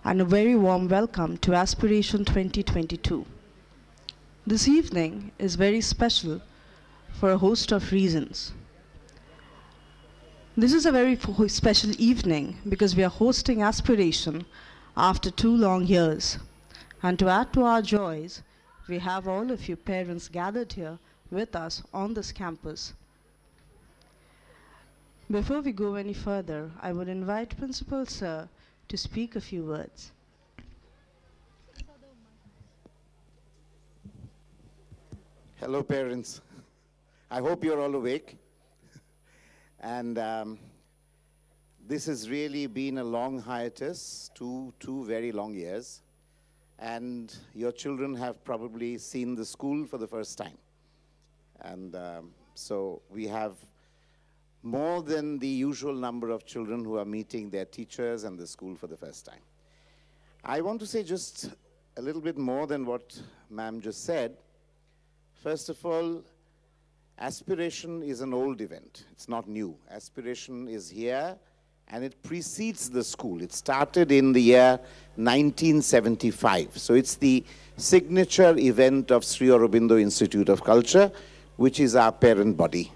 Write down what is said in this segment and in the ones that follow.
and a very warm welcome to Aspiration 2022. This evening is very special for a host of reasons. This is a very special evening because we are hosting Aspiration after 2 long years. And to add to our joys, we have all of you parents gathered here with us on this campus. Before we go any further, I would invite Principal Sir to speak a few words. Hello, parents. I hope you're all awake. And this has really been a long hiatus, two very long years. And your children have probably seen the school for the first time. And so we have more than the usual number of children who are meeting their teachers and the school for the first time. I want to say just a little bit more than what ma'am just said. First of all, Aspiration is an old event. It's not new. Aspiration is here and it precedes the school. It started in the year 1975. So it's the signature event of Sri Aurobindo Institute of Culture, which is our parent body.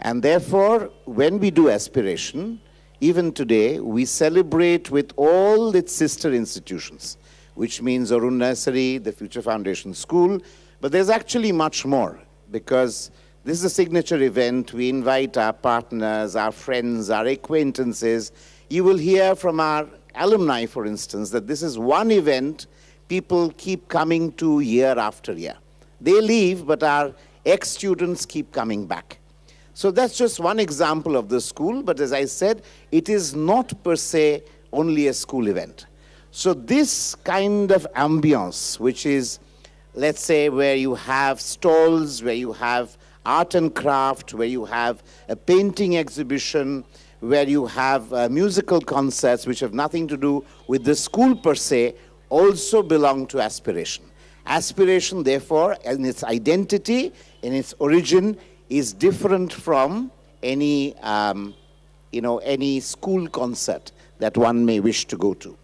And therefore, when we do Aspiration, even today, we celebrate with all its sister institutions, which means Arun Nursery, the Future Foundation School. But there's actually much more, because this is a signature event. We invite our partners, our friends, our acquaintances. You will hear from our alumni, for instance, that this is one event people keep coming to year after year. They leave, but our ex-students keep coming back. So that's just one example of the school, but as I said, it is not per se only a school event. So this kind of ambience, which is, let's say, where you have stalls, where you have art and craft, where you have a painting exhibition, where you have musical concerts which have nothing to do with the school per se, also belong to Aspiration. Aspiration, therefore, in its identity, in its origin, is different from any, any school concert that one may wish to go to.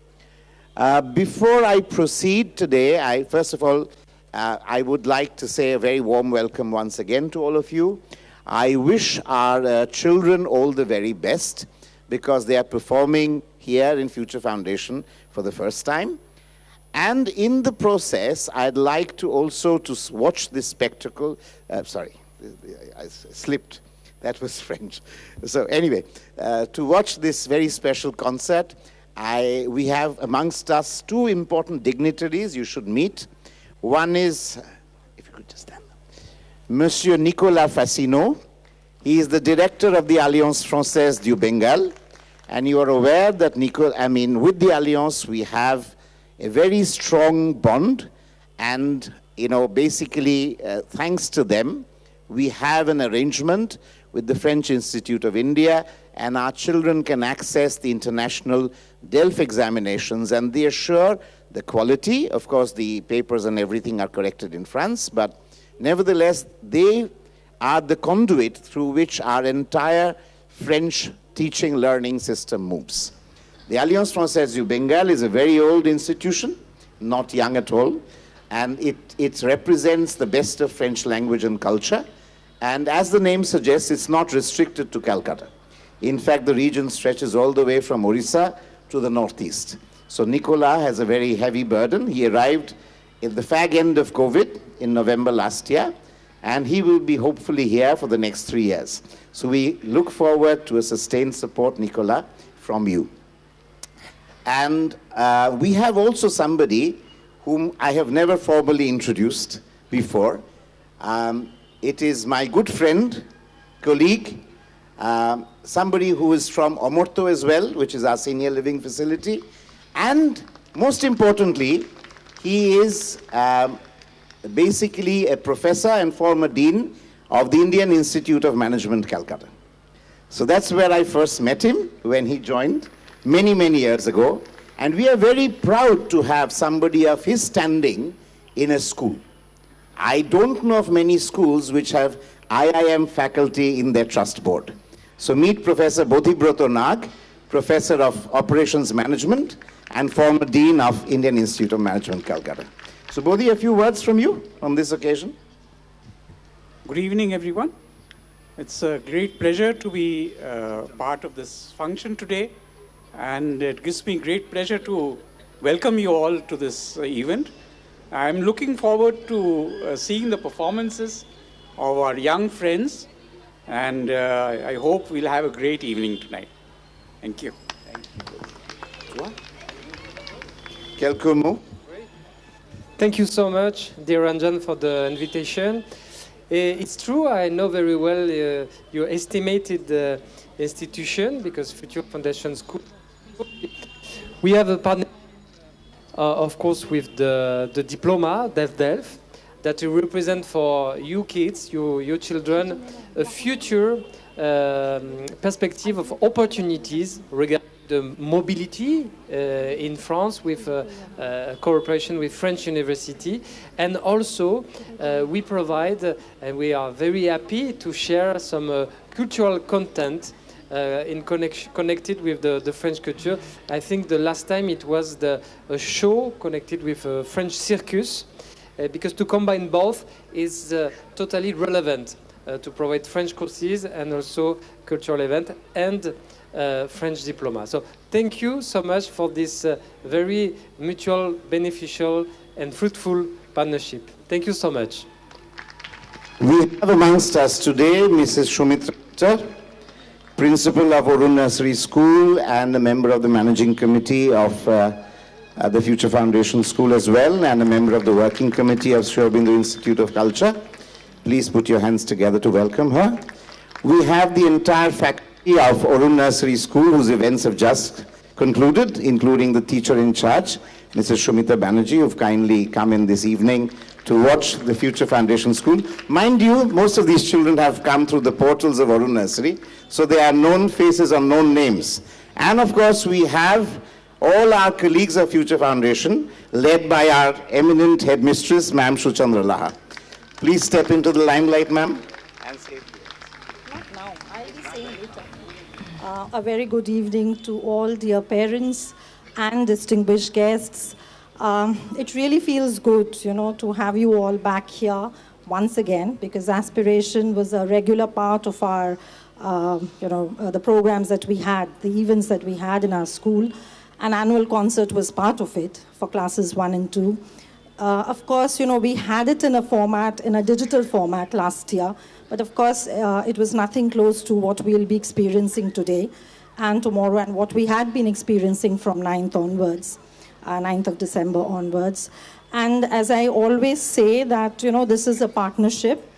Before I proceed today, first of all, I would like to say a very warm welcome once again to all of you. I wish our children all the very best because they are performing here in Future Foundation for the first time. And in the process, I'd like to also watch this spectacle. Sorry, I slipped. That was French. So anyway, to watch this very special concert, we have amongst us 2 important dignitaries you should meet. One is, if you could just stand up, Monsieur Nicolas Fassino. He is the director of the Alliance Française du Bengal. And you are aware that with the Alliance, we have a very strong bond. And, basically, thanks to them, we have an arrangement with the French Institute of India, and our children can access the international DELF examinations, and they assure the quality. Of course, the papers and everything are corrected in France, but nevertheless, they are the conduit through which our entire French teaching learning system moves. The Alliance Française du Bengal is a very old institution, not young at all, and it represents the best of French language and culture. And as the name suggests, it's not restricted to Calcutta. In fact, the region stretches all the way from Orissa to the northeast. So Nicolas has a very heavy burden. He arrived at the fag end of COVID in November last year, and he will be hopefully here for the next 3 years. So we look forward to a sustained support, Nicolas, from you. And we have also somebody whom I have never formally introduced before. It is my good friend, colleague, somebody who is from Omorto as well, which is our senior living facility. And most importantly, he is basically a professor and former dean of the Indian Institute of Management, Calcutta. So that's where I first met him when he joined many, many years ago. And we are very proud to have somebody of his standing in a school. I don't know of many schools which have IIM faculty in their trust board. So meet Professor Bodhibroto Nag, Professor of Operations Management and former Dean of Indian Institute of Management, Calcutta. So Bodhi, a few words from you on this occasion. Good evening, everyone. It's a great pleasure to be part of this function today, and it gives me great pleasure to welcome you all to this event. I'm looking forward to seeing the performances of our young friends, and I hope we'll have a great evening tonight. Thank you. Quelques mots. Thank you so much, dear Ranjan, for the invitation. It's true, I know very well your estimated institution, because Future Foundation School. We have a partner, of course, with the diploma, DEF, that will represent for you kids, your children, a future perspective of opportunities regarding the mobility in France with cooperation with French University. And also we provide, and we are very happy to share some cultural content connected with the French culture. I think the last time it was a show connected with French circus, because to combine both is totally relevant to provide French courses and also cultural event and French diploma. So thank you so much for this very mutual, beneficial and fruitful partnership. Thank you so much. We have amongst us today Mrs. Shumitra Gupta, Principal of Arun Nursery School and a member of the Managing Committee of the Future Foundation School as well, and a member of the Working Committee of Sri Aurobindo Institute of Culture. Please put your hands together to welcome her. We have the entire faculty of Arun Nursery School, whose events have just concluded, including the teacher in charge, Mrs. Shumita Banerjee, who've kindly come in this evening to watch the Future Foundation School. Mind you, most of these children have come through the portals of Arun Nursery, so they are known faces or known names. And of course, we have all our colleagues of Future Foundation, led by our eminent headmistress, Ma'am Shuchandra Laha. Please step into the limelight, ma'am. And say Not now, I'll be saying later. A very good evening to all dear parents and distinguished guests. It really feels good, to have you all back here once again, because Aspiration was a regular part of our, the programs that we had, the events that we had in our school. An annual concert was part of it for classes 1 and 2. Of course, we had it in a digital format last year, but of course, it was nothing close to what we'll be experiencing today and tomorrow, and what we had been experiencing from 9th onwards, 9th of December onwards. And as I always say that, this is a partnership,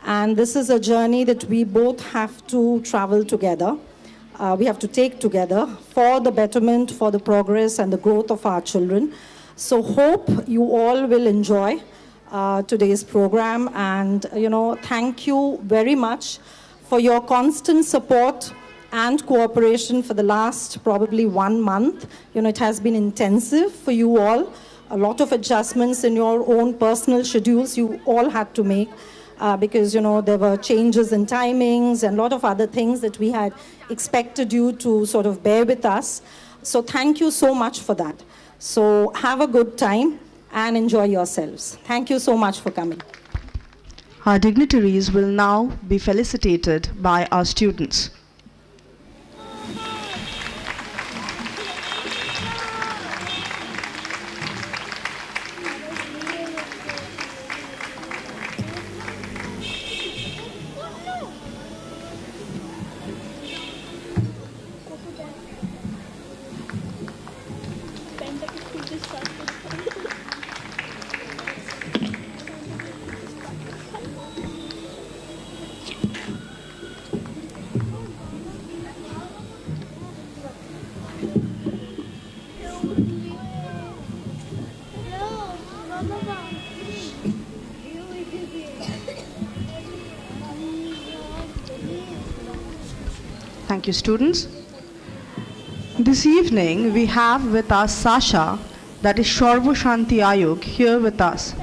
and this is a journey that we both have to travel together. We have to take together for the betterment, for the progress and the growth of our children. So hope you all will enjoy today's program, and thank you very much for your constant support and cooperation for the last probably 1 month. It has been intensive for you all. A lot of adjustments in your own personal schedules you all had to make because there were changes in timings and a lot of other things that we had expected you to sort of bear with us. So thank you so much for that. So have a good time and enjoy yourselves. Thank you so much for coming. Our dignitaries will now be felicitated by our students. Thank you, students. This evening, we have with us Sasha, that is Shorvo Shanti Ayog, here with us.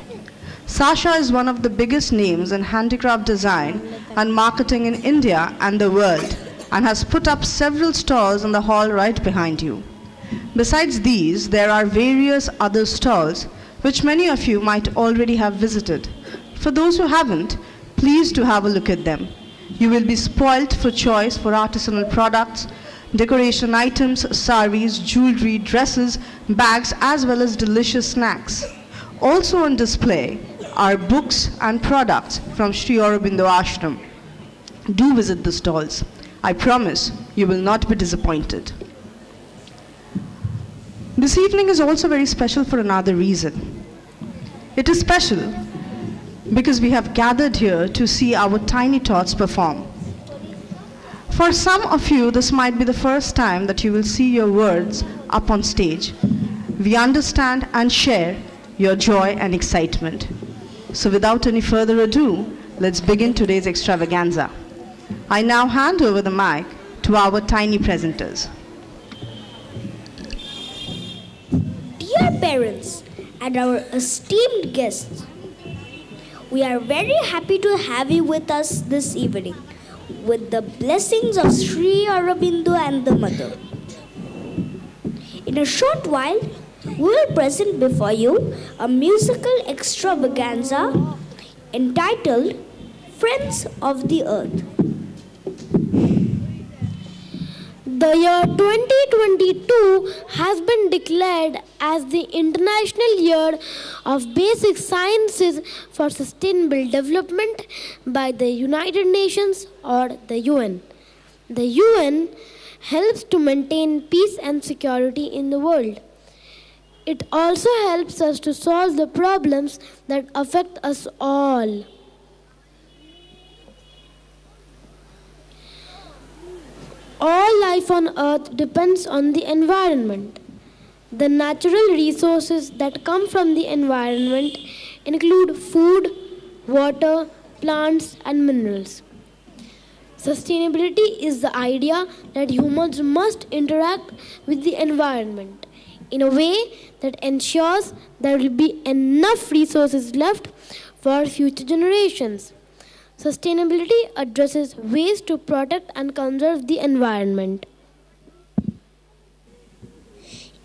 Sasha is one of the biggest names in handicraft design and marketing in India and the world, and has put up several stalls in the hall right behind you. Besides these, there are various other stalls which many of you might already have visited. For those who haven't, please do have a look at them. You will be spoilt for choice for artisanal products, decoration items, saris, jewelry, dresses, bags, as well as delicious snacks. Also on display are books and products from Sri Aurobindo Ashram. Do visit the stalls. I promise you will not be disappointed. This evening is also very special for another reason. It is special because we have gathered here to see our tiny tots perform. For some of you, this might be the first time that you will see your words up on stage. We understand and share your joy and excitement. So without any further ado, let's begin today's extravaganza. I now hand over the mic to our tiny presenters. Dear parents and our esteemed guests, we are very happy to have you with us this evening with the blessings of Sri Aurobindo and the Mother. In a short while, we will present before you a musical extravaganza entitled Friends of the Earth. The year 2022 has been declared as the International Year of Basic Sciences for Sustainable Development by the United Nations or the UN. The UN helps to maintain peace and security in the world. It also helps us to solve the problems that affect us all. All life on Earth depends on the environment. The natural resources that come from the environment include food, water, plants, and minerals. Sustainability is the idea that humans must interact with the environment in a way that ensures there will be enough resources left for future generations. Sustainability addresses ways to protect and conserve the environment.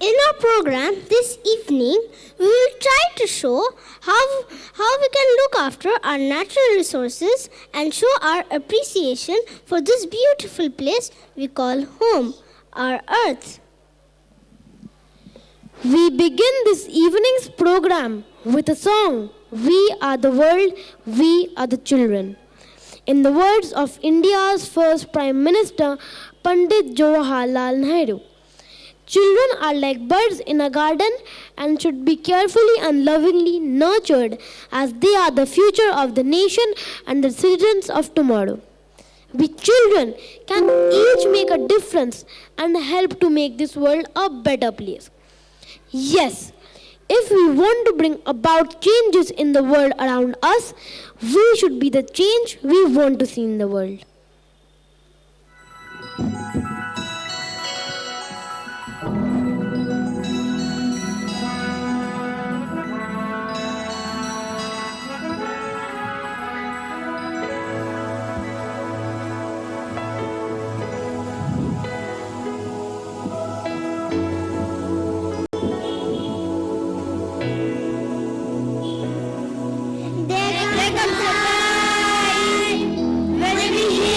In our program this evening, we will try to show how we can look after our natural resources and show our appreciation for this beautiful place we call home, our earth. We begin this evening's program with a song, We Are the World, We Are the Children. In the words of India's first Prime Minister, Pandit Jawaharlal Nehru, children are like birds in a garden and should be carefully and lovingly nurtured as they are the future of the nation and the citizens of tomorrow. We children can each make a difference and help to make this world a better place. Yes, if we want to bring about changes in the world around us, we should be the change we want to see in the world. There comes a time when we hear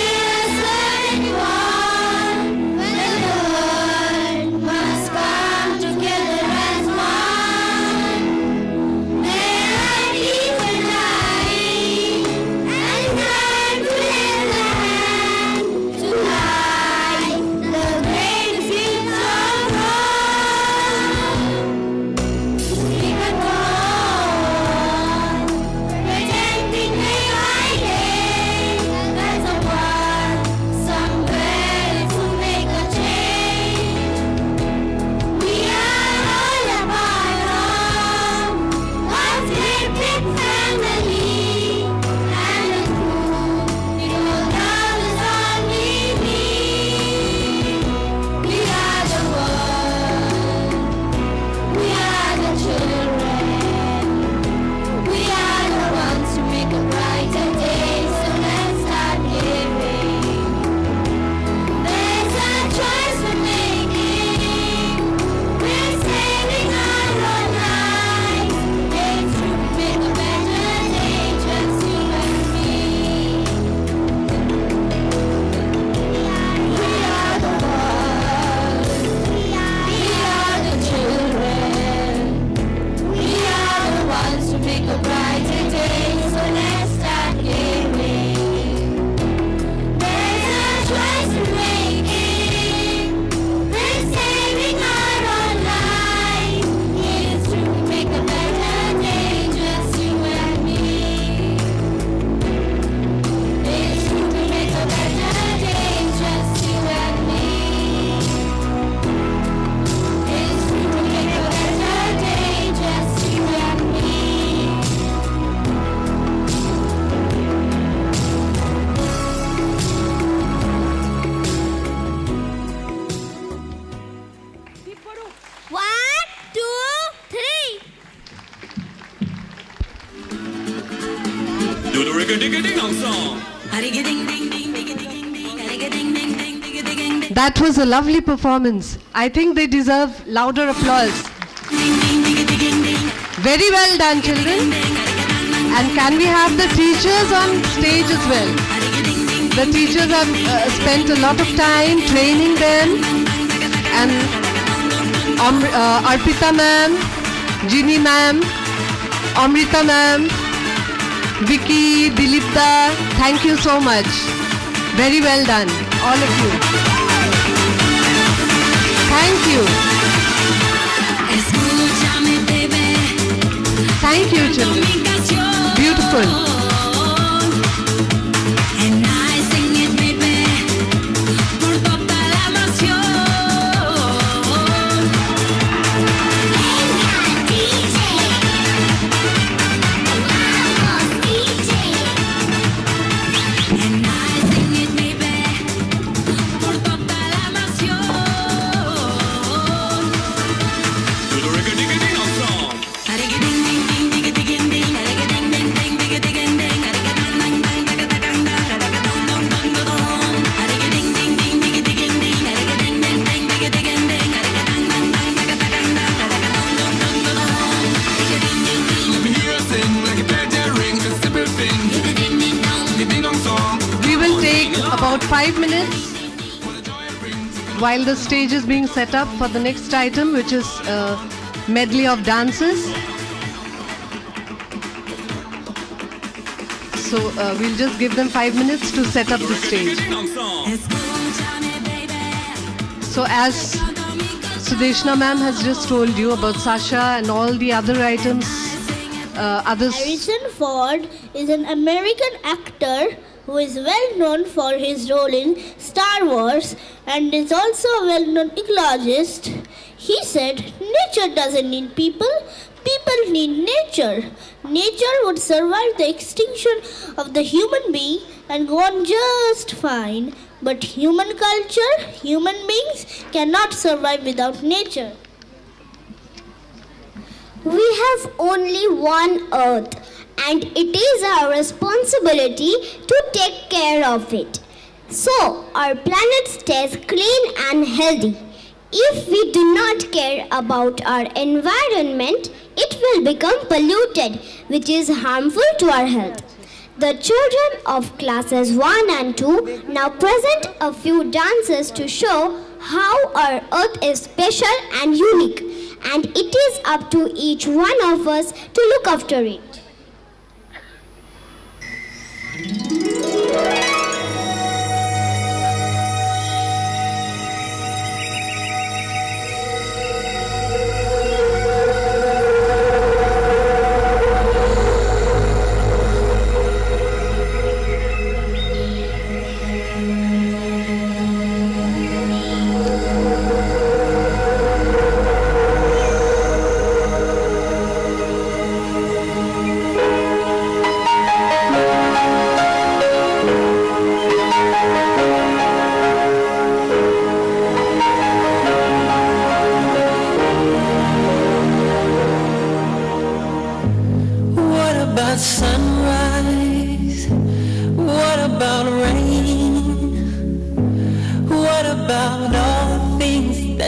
That was a lovely performance. I think they deserve louder applause. Very well done, children. And can we have the teachers on stage as well? The teachers have spent a lot of time training them. And Arpita ma'am, Ginny ma'am, Amrita ma'am, Vicky, Dilipta, thank you so much. Very well done, all of you. Thank you. Thank you, children. Beautiful. About 5 minutes while the stage is being set up for the next item, which is a medley of dances. So we'll just give them 5 minutes to set up the stage. So as Sudeshna ma'am has just told you about Sasha and all the other items, Harrison Ford is an American actor who is well known for his role in Star Wars and is also a well-known ecologist. He said, nature doesn't need people, people need nature. Nature would survive the extinction of the human being and go on just fine. But human culture, human beings cannot survive without nature. We have only one earth, and it is our responsibility to take care of it, so our planet stays clean and healthy. If we do not care about our environment, it will become polluted, which is harmful to our health. The children of classes 1 and 2 now present a few dances to show how our earth is special and unique, and it is up to each one of us to look after it.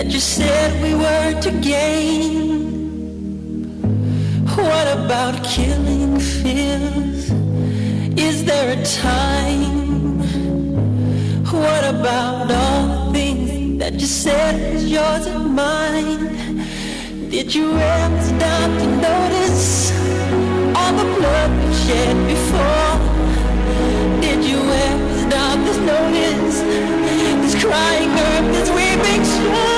that you said we were to gain? What about killing fears? Is there a time? What about all the things that you said was yours and mine? Did you ever stop to notice all the blood we shed before? Did you ever stop to notice this crying earth, this weeping shore?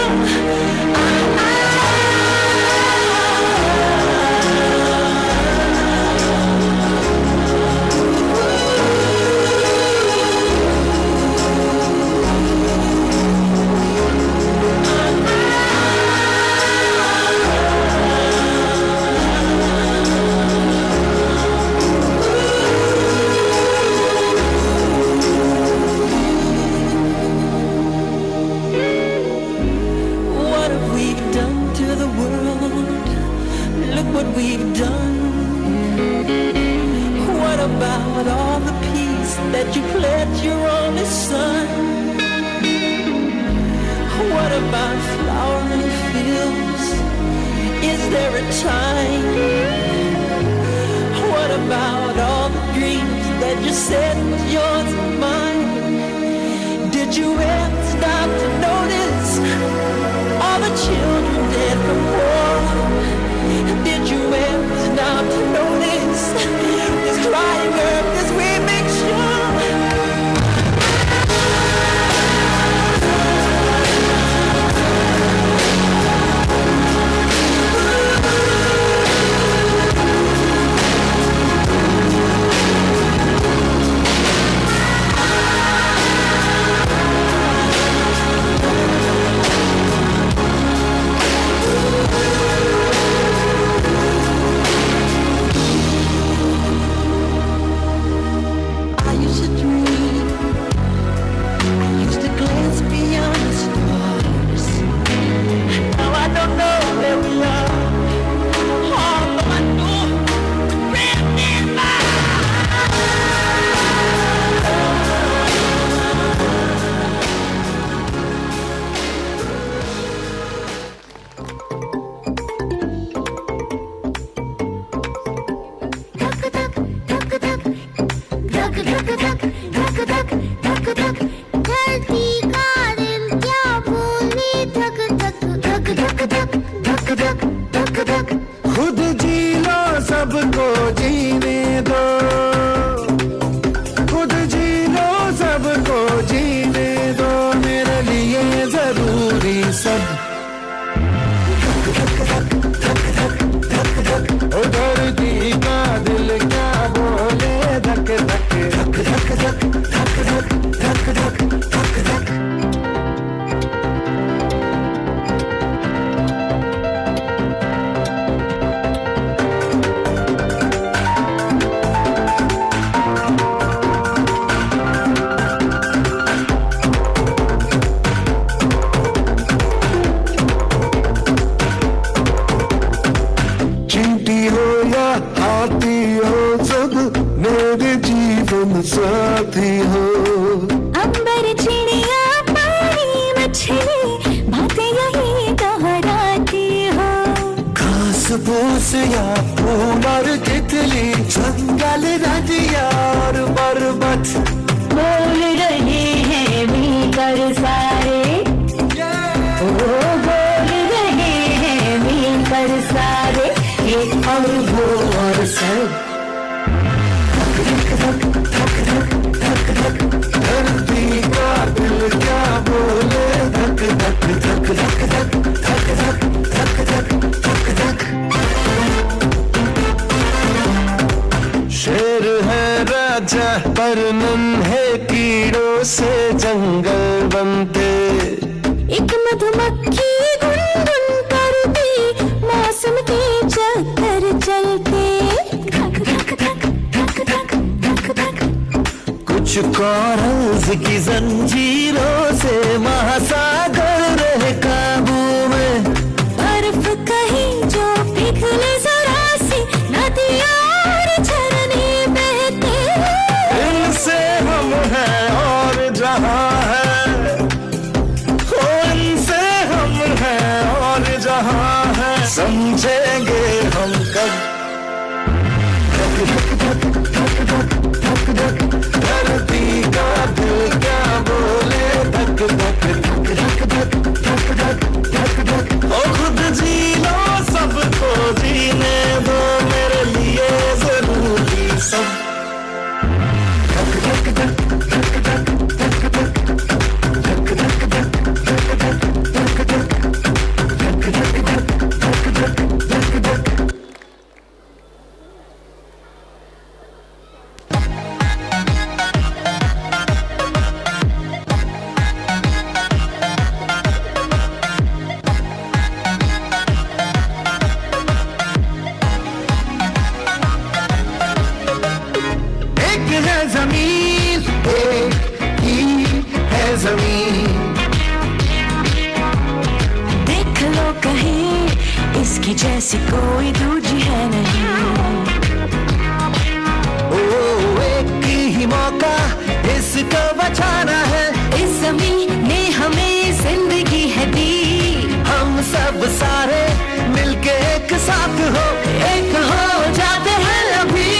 What we've done. What about all the peace that you pledged your only son? What about flowering fields? Is there a time? What about all the dreams that you said was yours and mine? Did you ever stop to notice all the children dead from war? Did you ever stop to notice this crying earth as we make sure? खुद जी लो सबको जीने दो, खुद जी लो सबको जीने दो, मेरे लिए जरूरी सब धरती का दिल क्या बोले धक धक धक धक धक धक धक धक धक धक। साथी हो अंबर चिड़िया पानी मछली बातें यही दोहराती हो, घास फूस या फूल और तितली जंगल नदिया और पर्वत बोल रहे हैं मिलकर सारे, ओ बोल रहे हैं मिलकर सारे, एक और वो और सब धरती का दिल क्या बोले धक धक धक धक धक धक धक धक धक धक धक। शेर है राजा पर नन्हे कीड़ों से जंगल बनते, एक मधुमक्खी गुनगुन करती मौसम के चक्कर चलते, धक धक धक धक धक धक धक। कुछ कॉरल्स की जंजीरों से महासागर रहे काबू में, बर्फ कहीं जो पिघले जरा सी नदियाँ और झरने बहते, इनसे हम हैं और जहाँ है, ओ इनसे हम हैं और जहाँ है, समझेंगे हम कब धक धक धक धक धक धक धक। धरती का दिल क्या बोले धक धक धक धक धक धक धक धक धक। ओ खुद जी लो सबको जीने दो, मेरे लिए जरूरी सब धक धक धक धक धक धक धक धक धक धक धक धक धक धक धक धक धक। देख लो कहीं इसकी जैसी कोई दूजी है नहीं, ओ को बचाना है। इस ज़मीन ने हमें जिंदगी है दी, हम सब सारे मिलके एक साथ हो, एक हो जाते हैं अभी।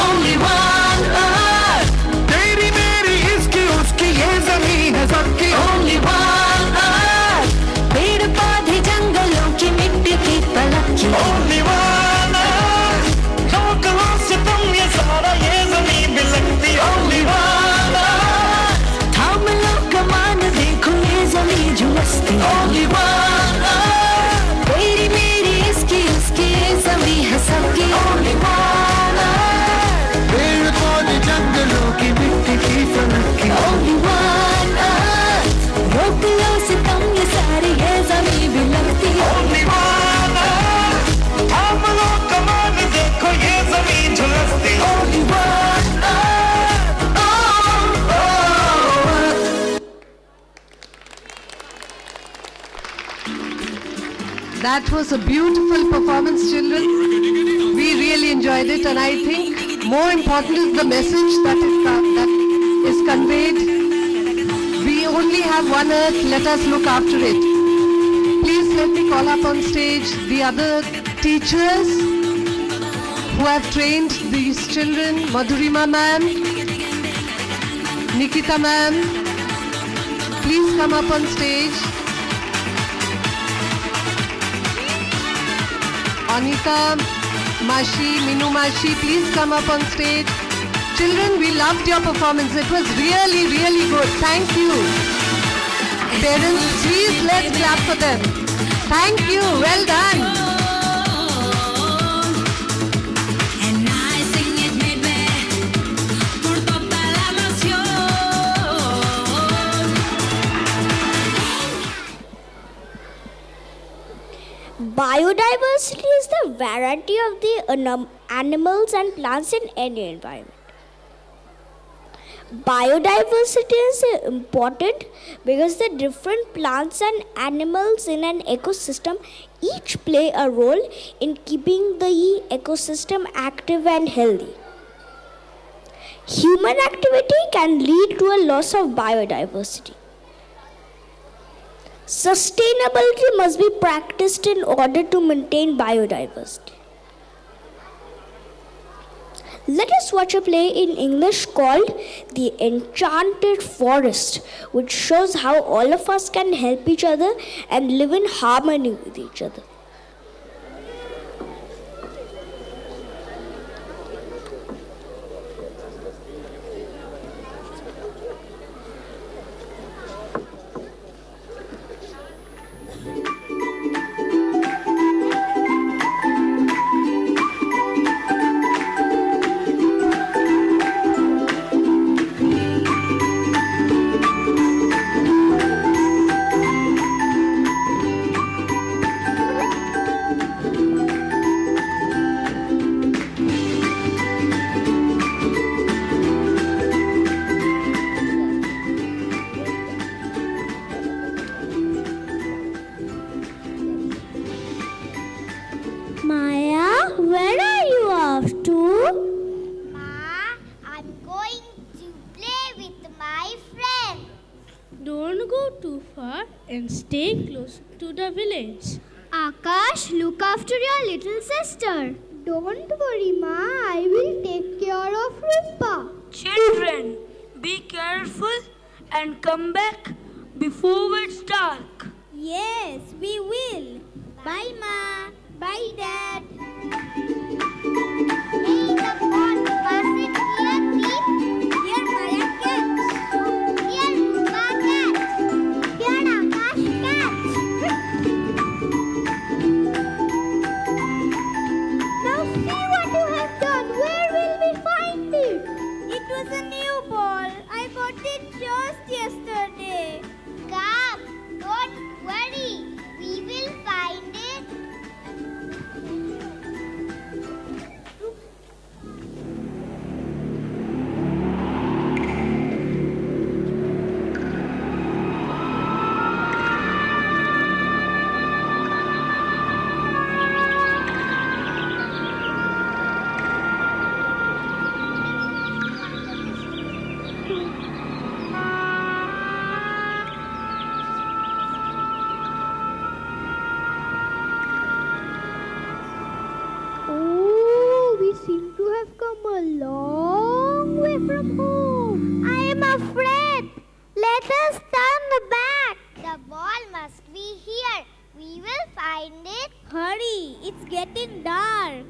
Only one earth, तेरी मेरी इसकी उसकी ये जमीन है सबकी। only one earth, पेड़ पौधे जंगलों की मिट्टी की पलक की। Only one earth, लोगों से तुम ये सारा ये जमीन भी लगती। Only one earth, थाम लो कमान देखो ये ज़मीन झुलसती। Only one earth, तेरी मेरी इसकी उसकी ये ज़मीन है सबकी। Only one earth, पेड़ पौधे जंगलों की मिट्टी की फलक की। only one earth, रोक लो सितम ये सारी ये ज़मीन भी लगती। Only one earth, हम लोग कमान देखो ये जमीन झुलसती। Only one earth, oh, oh, That was a beautiful performance, children. We really enjoyed it, and I think more important is the message that is conveyed. We only have one earth, let us look after it. Please let me call up on stage the other teachers who have trained these children. Madhurima ma'am, Nikita ma'am, please come up on stage. Anita Mashi, Minu Mashi, please come up on stage. Children, we loved your performance. It was really, really good. Thank you. Parents, please let's clap for them. Thank you. Well done. and I sing it midway por toda la nación. Biodiversity is the variety of the animals and plants in any environment. Biodiversity is important because the different plants and animals in an ecosystem each play a role in keeping the ecosystem active and healthy. Human activity can lead to a loss of biodiversity. Sustainability must be practiced in order to maintain biodiversity. Let us watch a play in English called The Enchanted Forest, which shows how all of us can help each other and live in harmony with each other. Maya, where are you off to? Ma, I'm going to play with my friends. Don't go too far and stay close to the village. Akash, look after your little sister. Don't worry, Ma. I will take care of Rupa. Children, be careful and come back before it's dark. Yes, we will. Bye, Ma. Bye, Dad. Hey, the pond wasn't here, please. Here, Maya cats. Here, Rupa cats. Here, Akash cats. Now see what you have done. Where will we find it? It was a new ball. I got it just yesterday. Come, don't worry. We will find it. getting dark.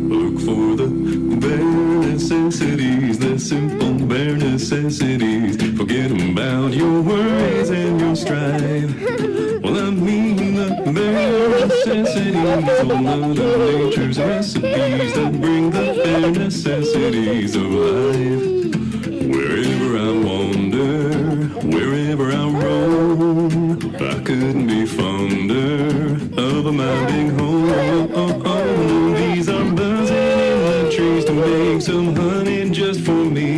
Look for the bare necessities, the simple bare necessities. Forget about your worries and your strife. Well, I mean the bare necessities, all Mother Nature's recipes that bring the bare necessities of life. Wherever I wander, wherever I roam, I couldn't be fonder of my big home. These are buzzing in the trees to make some honey just for me.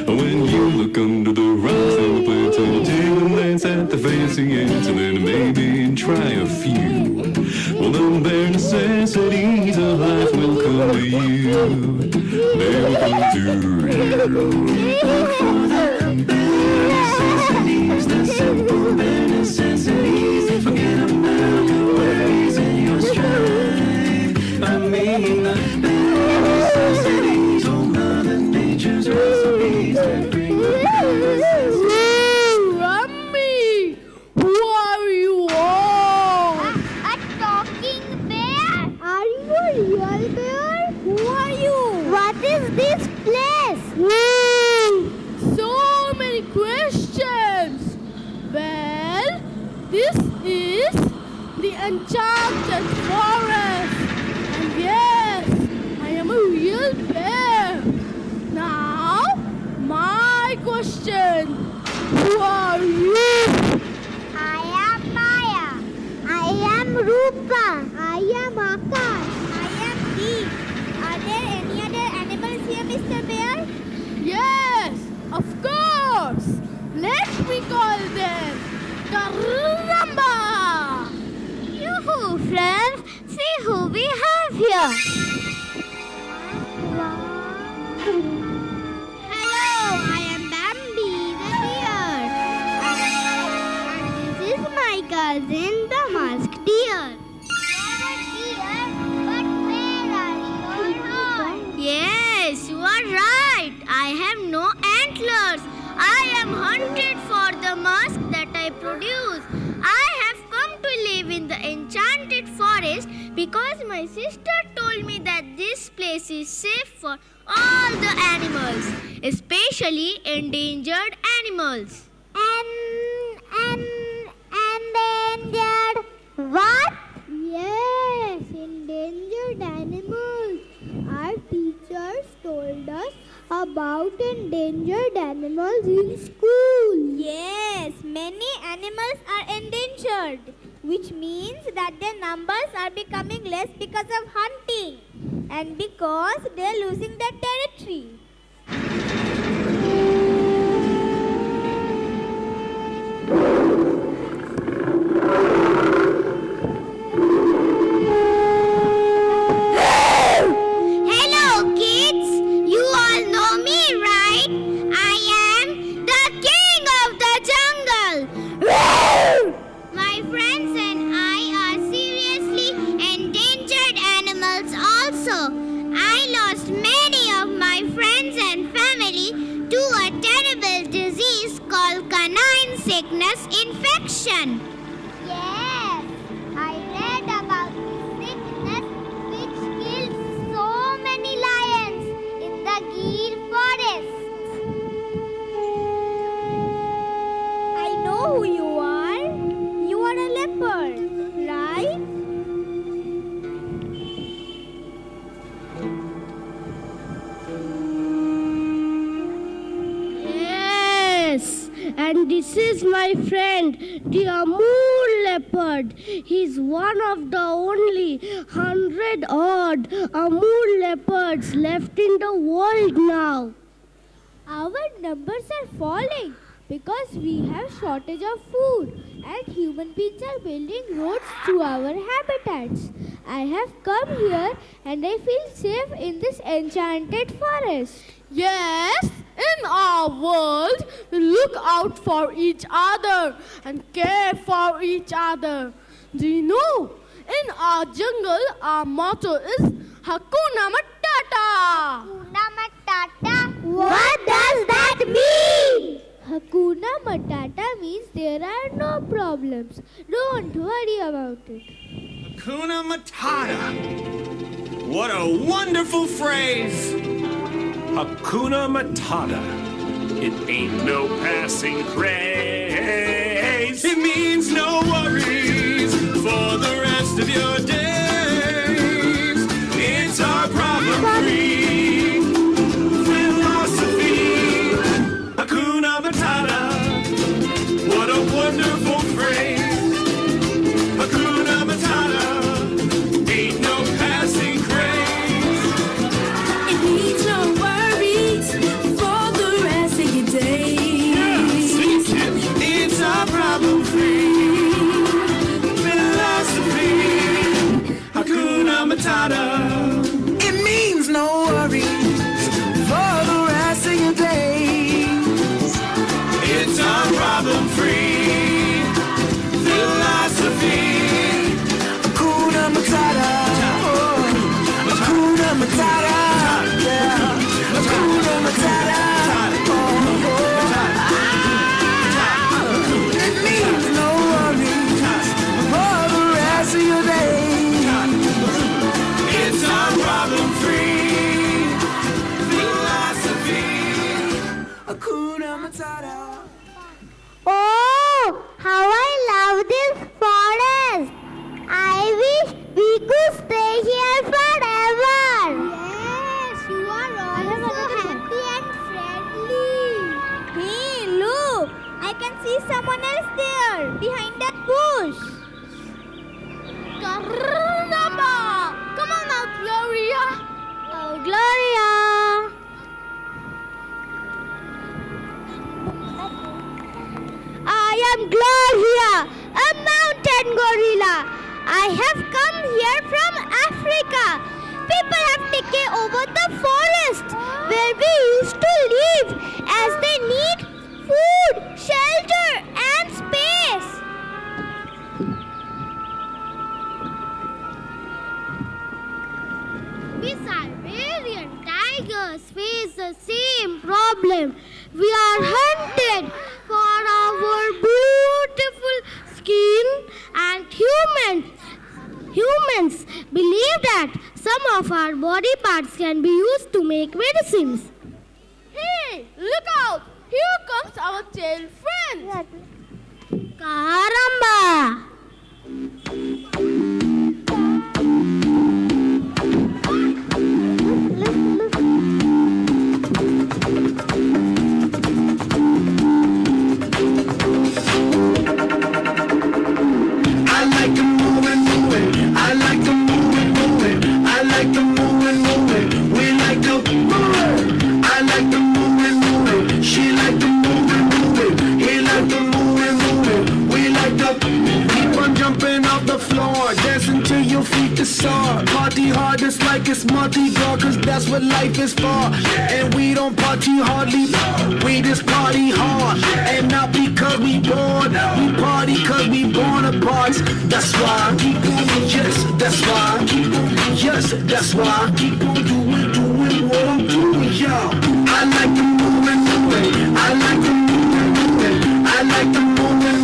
When you look under the rocks, they will play till the table dance at the fancy ants, and then maybe try a few. Well, the bare necessities of life will come to you. They will come to you. Necessities, the simple bare necessities. Forget about your worries and your strife. I mean the bare necessities, all Mother Nature's recipes that bring the bare necessities. Rummy, who are you all? A talking bear? Are you a real bear? Who are you? What is this place? So many questions. Well, this is the enchanted forest. And yes, I am a real bear. Now, my question. Who are you? I am Maya. I am Rupa. I am Akash. I am Deep. Are there any other animals here, Mr. Bear? Yes, of course. Let me call them Karamba. Yoo-hoo, friends. See who we have here. Hello, I am Bambi the deer. And this is my cousin, the masked deer. You're a deer, but where are your horns? Yes, you are right. I have no antlers. I am hunted for the mask that I produce. I have come to live in the enchanted forest because my sister told me that this place is safe for all the animals, especially endangered animals. Endangered what? Yes, endangered animals. Our teachers told us about endangered animals in school. Yes, many animals are endangered, which means that their numbers are becoming less because of hunting and because they are losing their territory. Hello kids, you all know me, right? I am the king of the jungle. My friends and I are seriously endangered animals also. I lost many of my friends and family to a terrible disease called canine sickness infection. Yes, I read about this sickness which killed so many lions in the Gir forest. I know who you are. You are a leopard, right? Yes, and this is my friend, the Amur leopard. He's one of the only 100-odd Amur leopards left in the world now. Our numbers are falling because we have shortage of food and human beings are building roads to our habitats. I have come here and I feel safe in this enchanted forest. Yes, in our world, we look out for each other and care for each other. Do you know, in our jungle, our motto is Hakuna Matata. Matata. Hakuna Matata. What does that mean? Hakuna Matata means there are no problems. Don't worry about it. Hakuna Matata. What a wonderful phrase. Hakuna Matata. It ain't no passing craze. It means no worries for the rest of your days. It's our problem-free philosophy. Hakuna Matata. What a wonderful phrase. Hakuna Matata. Ain't no passing craze. It means no worries for the rest of your days. It's our problem-free philosophy. Hakuna Matata. It means no worries for the rest of your days. It's our problem-free philosophy. Hakuna Matata. Hakuna Matata. Yeah. Hakuna Matata. It means no worries for the rest of your days. It's our problem-free philosophy. Hakuna Matata. Oh, how I love this forest. I wish we could stay here forever. Yes, you are also happy and friendly. Hey, look, I can see someone else there behind that bush. Karnaba. Come on now, Gloria. Oh, Gloria. I am Gloria, a mountain gorilla. I have come here from Africa. People have taken over the forest where we used to live as they need food, shelter and space. We Siberian tigers face the same problem. We are hunted for our beautiful skin, and humans believe that some of our body parts can be used to make medicines. Hey, look out. Here comes our tail friend. Caramba! I like the moving. I like the moving. I like the moving. We like the moving. I like the moving. She like the moving. He like the moving. We like the keep on jumping off the floor, dancing till your feet are sore. Party hard, it's like it's Mardi Gras, 'cause that's what life is for. And we don't party hardly, we just party hard. And not because we born, we party 'cause we born apart. That's why I keep on, yes, that's why I keep on, yes, that's why I keep on doing what I'm doing, y'all. I like the moving. I like the moving. I like the moving.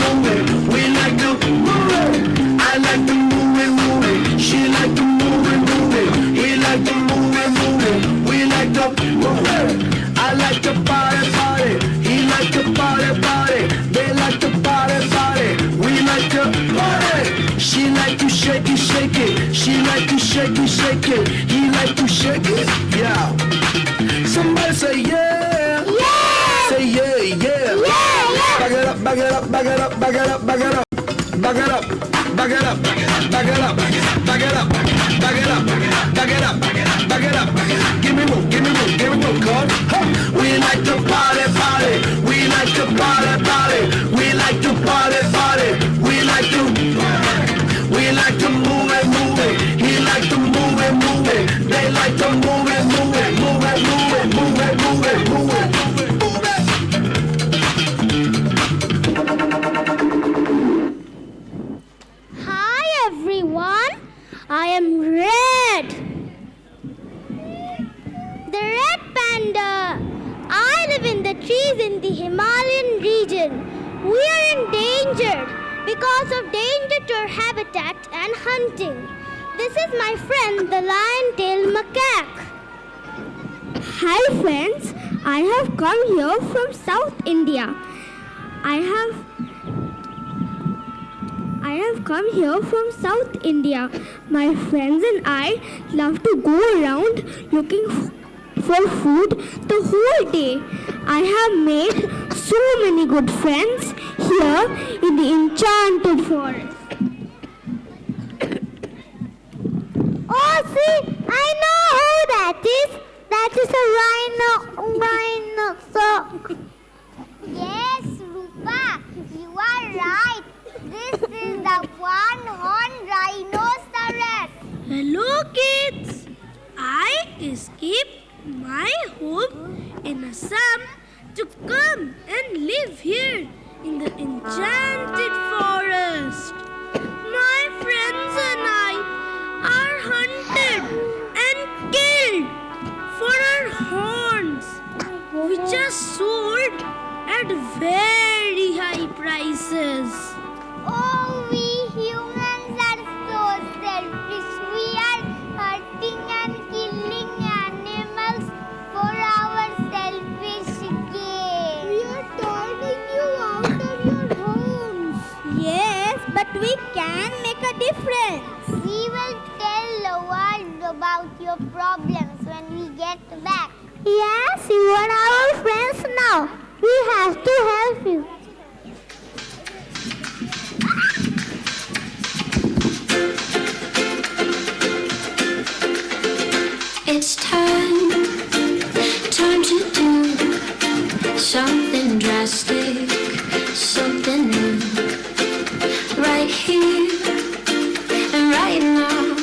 We like the moving. I like the moving. She like the moving. He like the moving. We like the moving. I like the party. He like the party. They like the party. We like the party. She like to shake it. She like to shake it. He like to shake it. Yeah. Somebody say yeah. Yeah. Say yeah. Yeah. Back it up. Back it up. Back it up. Back it up. Back it up. Back it up. Back it up. Back it up. Back it up. Back it up. Back it up. Back it up. Give me more. Give me more. Give me more. God. We like to party. We like to party. We like to party. We like to. We like to move it. He like to move it. They like to move it. Hi everyone, I am Red. is in the Himalayan region. We are endangered because of danger to our habitat and hunting. This is my friend, the lion-tailed macaque. Hi friends, I have come here from South India. I have come here from South India. My friends and I love to go around looking for food the whole day. I have made so many good friends here in the enchanted forest. Oh, see, I know who that is. That is a rhinoceros. Yes, Rupa, you are right. This is the one-horned rhinoceros. Hello kids! I escaped my home in Assam to come and live here in the enchanted forest. My friends and I are hunted and killed for our horns, which are sold at very high prices. Oh, we humans are so selfish. We are hurting and killing animals for our selfish gain. We are turning you out of your homes. Yes, but we can make a difference. We will tell the world about your problems when we get back. Yes, you are our friends now. We have to help you. It's time to do something drastic, something new. Right here and right now,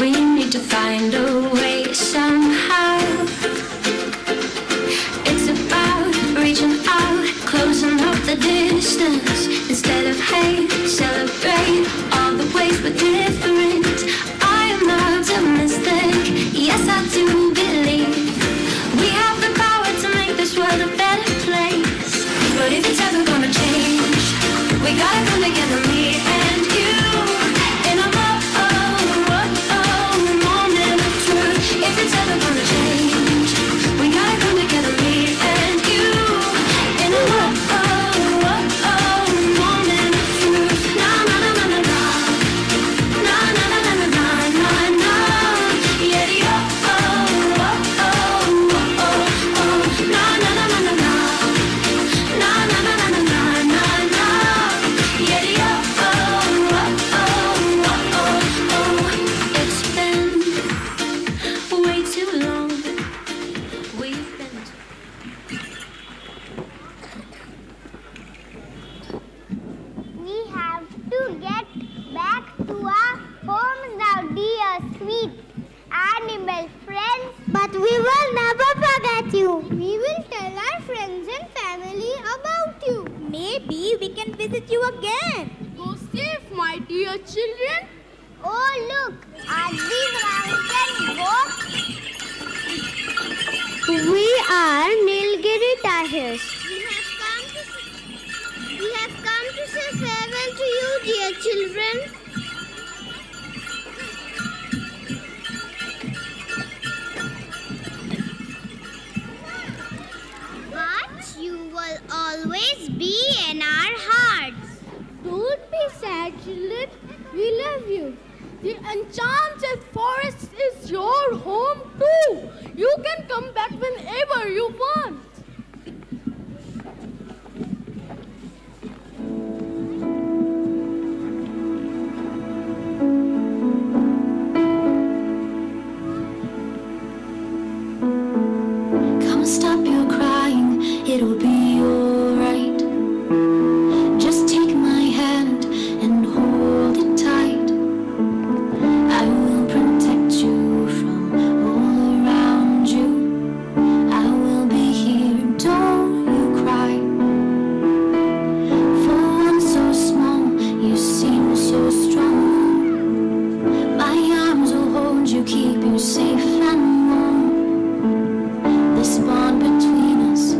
we need to find a way somehow. It's about reaching out, closing up the distance. Instead of hate, celebrate all the ways we're different. I am optimistic, yes I do believe we have the power to make this world a better place. But if it's ever gonna change, we gotta come together, me and you, in a moment of truth. If it's ever gonna change, we gotta come together, me and you, in a moment of truth. Na na na na na na, na na na na na na na, yeah yo na na na na na na, na na na na na na na, yeah yo. It's been way too long. We've been. We have to get back to our homes now, dear sweet animal friends. But we will never forget you. We will tell our friends and family about you. Maybe we can visit you again. Go safe, my dear children. Oh, look, are these mountain goats? We are Nilgiri Tigers. We have come to say farewell to you, dear children. But you will always be in our hearts. Don't be sad, children. We love you. The enchanted forest is your home too. You can come back whenever you want. Come stop your crying, it'll be alright. Just take my hand and hold it tight. I will protect you from all around you. I will be here, don't you cry. For one so small, you seem so strong. My arms will hold you, keep you safe and warm. This bond between us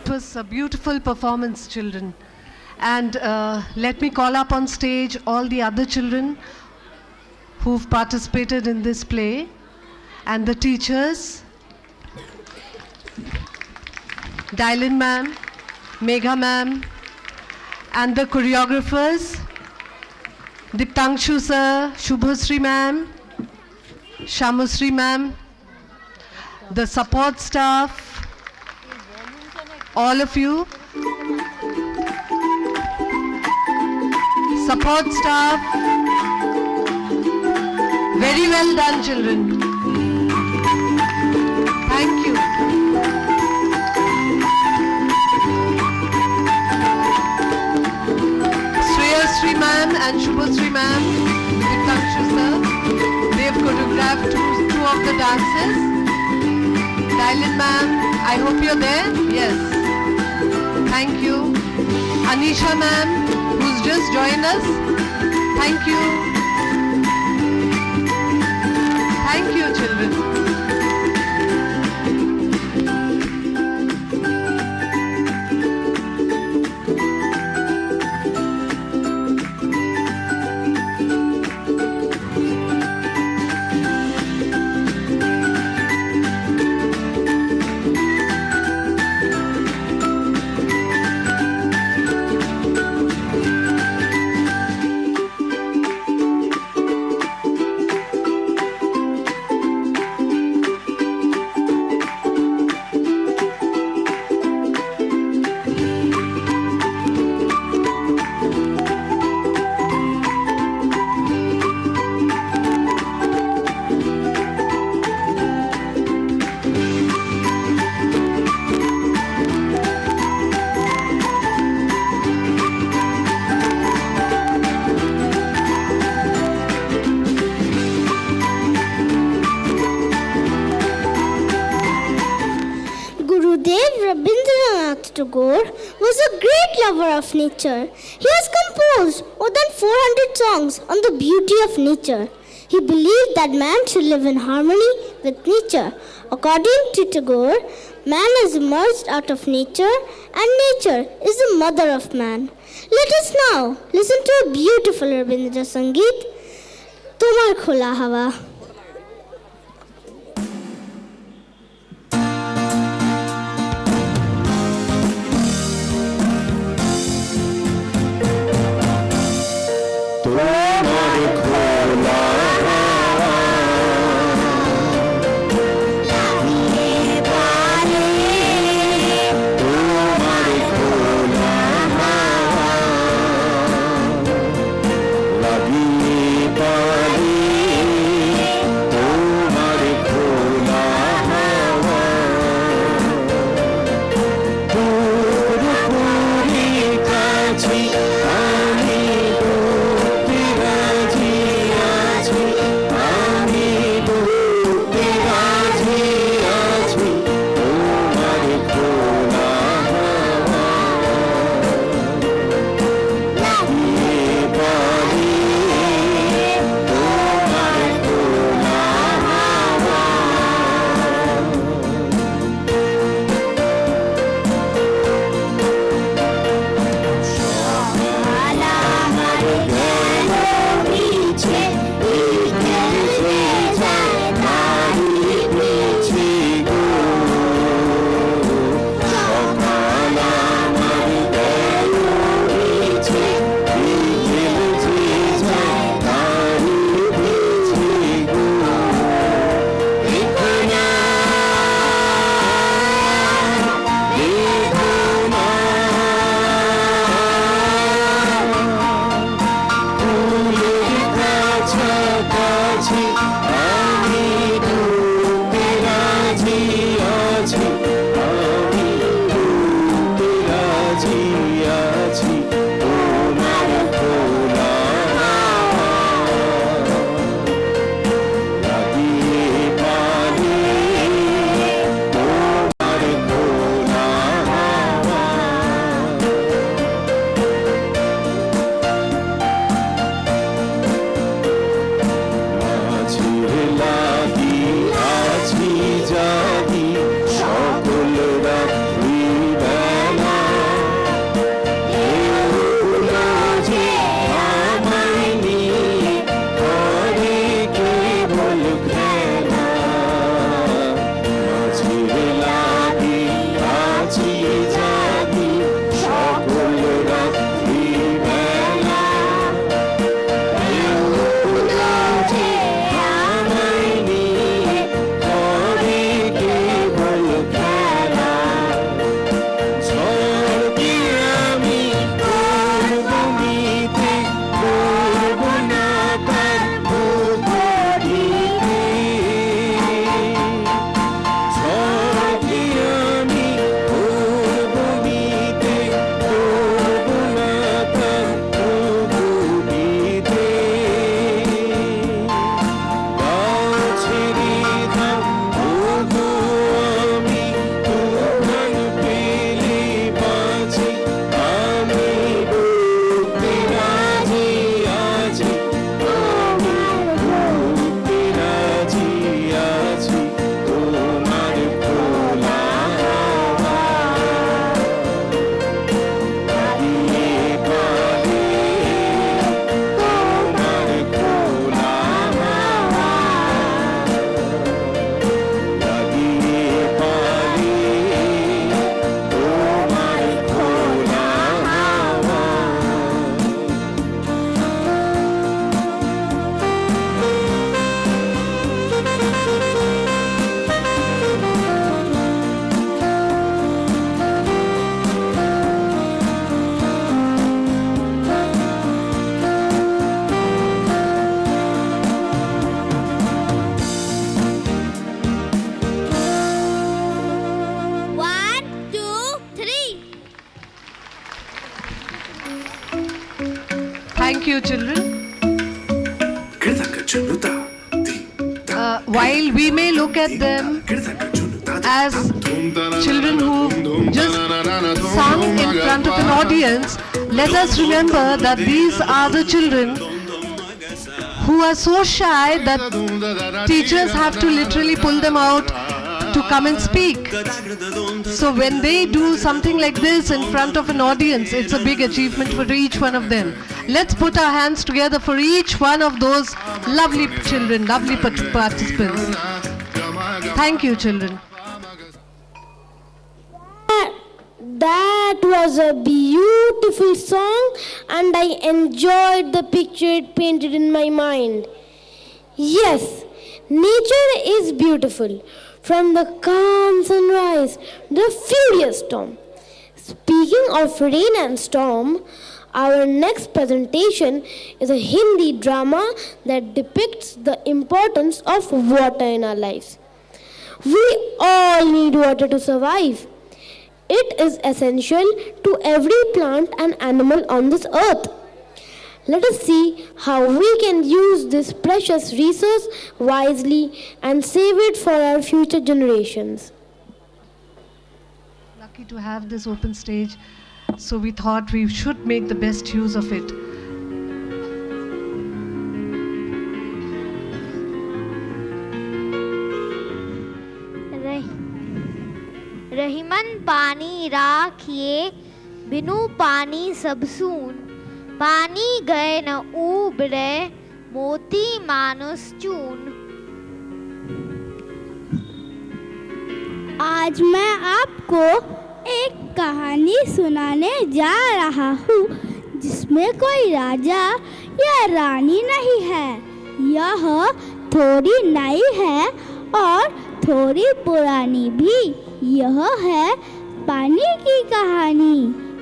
That was a beautiful performance, children. And let me call up on stage all the other children who've participated in this play and the teachers. Dylan ma'am, Megha ma'am, and the choreographers, Diptangshu sir, Shubhasri ma'am, Shamusri ma'am, the support staff, all of you, support staff, very well done, children. Thank you. Shreyasri ma'am and Shubhasri ma'am, Diptangshu sir, they have choreographed two of the dances. Dylan ma'am, I hope you're there. Yes. Thank you. Anisha ma'am, who's just joined us. Thank you. Thank you, children. Tagore was a great lover of nature. He has composed more than 400 songs on the beauty of nature. He believed that man should live in harmony with nature. According to Tagore, man has emerged out of nature and nature is the mother of man. Let us now listen to a beautiful Rabindra Sangeet, Tomar Khola Hawa. সকল রাত্রি Thank you, children. While we may look at them as children who just sung in front of an audience, let us remember that these are the children who are so shy that teachers have to literally pull them out to come and speak. So when they do something like this in front of an audience, it's a big achievement for each one of them. Let's put our hands together for each one of those lovely children, lovely participants. Thank you, children. That was a beautiful song, and I enjoyed the picture it painted in my mind. Yes, nature is beautiful. From the calm sunrise, the furious storm. Speaking of rain and storm, our next presentation is a Hindi drama that depicts the importance of water in our lives. We all need water to survive. It is essential to every plant and animal on this earth. Let us see how we can use this precious resource wisely and save it for our future generations. Lucky to have this open stage, so we thought we should make the best use of it. Rahiman पानी राखिए बिनु पानी सब सून पानी गए न उबरे मोती मानुस चून। आज मैं आपको एक कहानी सुनाने जा रहा हूँ जिसमें कोई राजा या रानी नहीं है। यह थोड़ी नई है और थोड़ी पुरानी भी। यह है पानी की कहानी,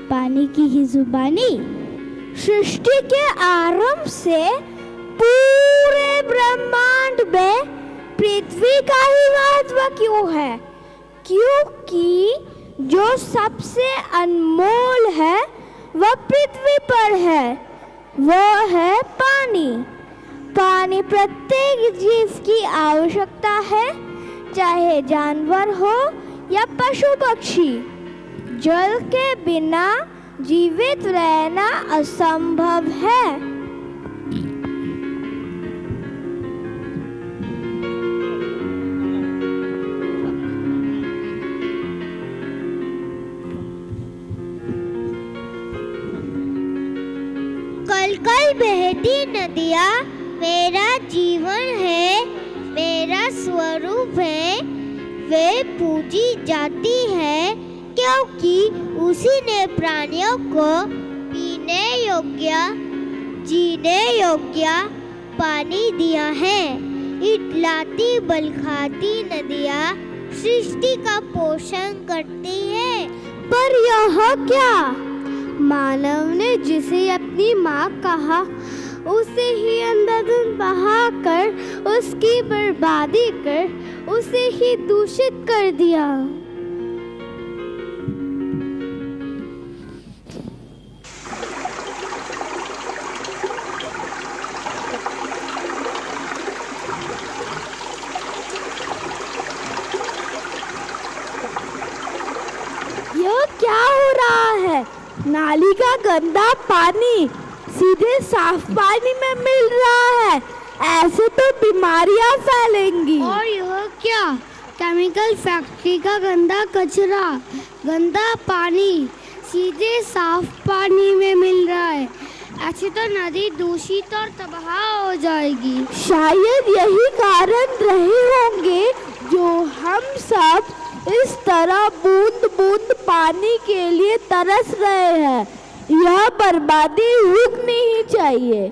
पानी की ही जुबानी। सृष्टि के आरंभ से पूरे ब्रह्मांड में पृथ्वी का ही महत्व क्यों है? क्योंकि जो सबसे अनमोल है वह पृथ्वी पर है, वह है पानी। पानी प्रत्येक जीव की आवश्यकता है, चाहे जानवर हो या पशु पक्षी। जल के बिना जीवित रहना असंभव है। कल कल बहती नदियाँ मेरा जीवन है, मेरा स्वरूप है। वे पूजी जाती है क्योंकि उसी ने प्राणियों को पीने योग्य, जीने योग्य पानी दिया है। इटलाती बलखाती नदियाँ सृष्टि का पोषण करती है। पर यह क्या? मानव ने जिसे अपनी माँ कहा उसे ही अंधाधुंध बहाकर, उसकी बर्बादी कर, उसे ही दूषित कर दिया। यह क्या हो रहा है? नाली का गंदा पानी सीधे साफ पानी में मिल रहा है। ऐसे तो बीमारियां फैलेंगी। और यह क्या? केमिकल फैक्ट्री का गंदा कचरा, गंदा पानी सीधे साफ पानी में मिल रहा है। ऐसे तो नदी दूषित और तबाह हो जाएगी। शायद यही कारण रहे होंगे जो हम सब इस तरह बूंद बूंद पानी के लिए तरस रहे हैं। यह बर्बादी रुकनी ही चाहिए।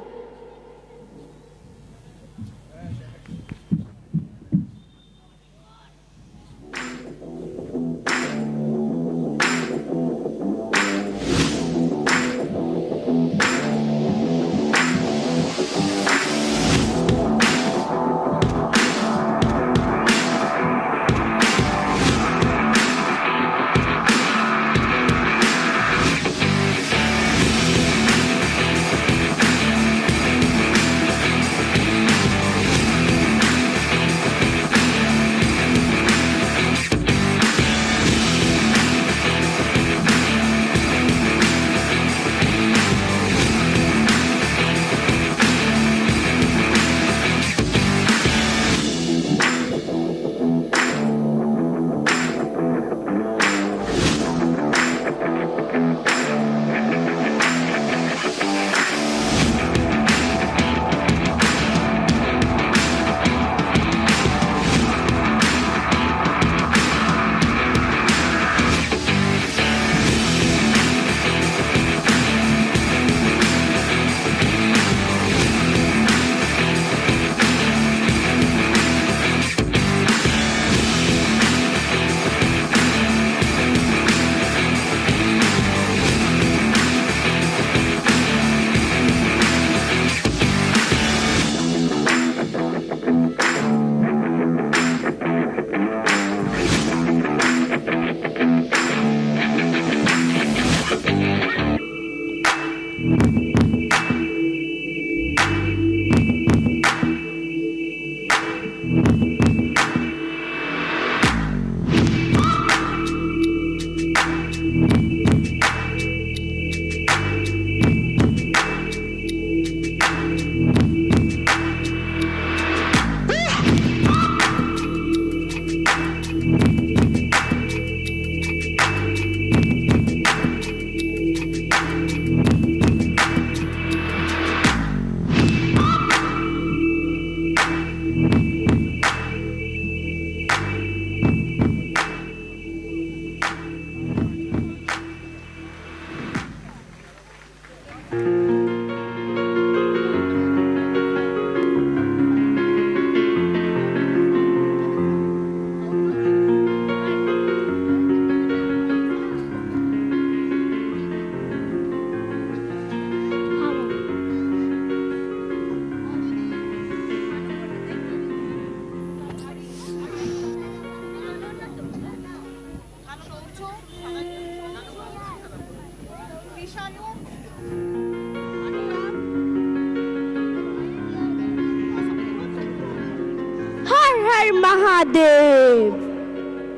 हर महादेव।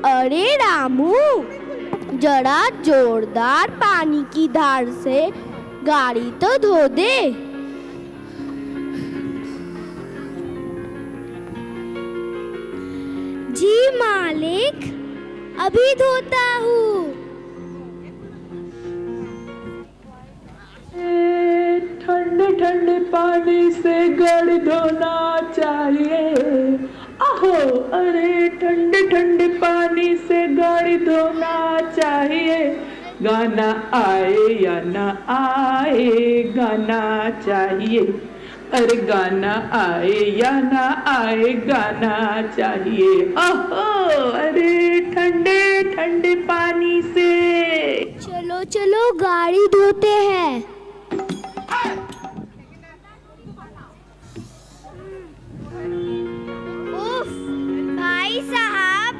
अरे रामू, जरा जोरदार पानी की धार से गाड़ी तो धो दे। जी मालिक, अभी धोता हूँ। ठंडे ठंडे पानी से गाड़ी धोना चाहिए। आहो, अरे ठंडे ठंडे पानी से गाड़ी धोना चाहिए। गाना आए या ना आए, गाना चाहिए। अरे गाना आए या ना आए, गाना चाहिए। आहो, अरे ठंडे ठंडे पानी से। चलो चलो गाड़ी धोते हैं। उफ, भाई साहब,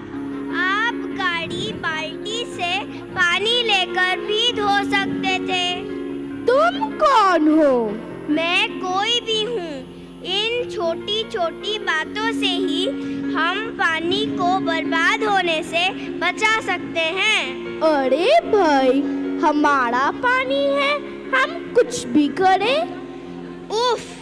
आप गाड़ी बाल्टी से पानी लेकर भी धो सकते थे। तुम कौन हो? मैं कोई भी हूँ। इन छोटी छोटी बातों से ही हम पानी को बर्बाद होने से बचा सकते हैं। अरे भाई, हमारा पानी है, हम कुछ भी करें। उफ,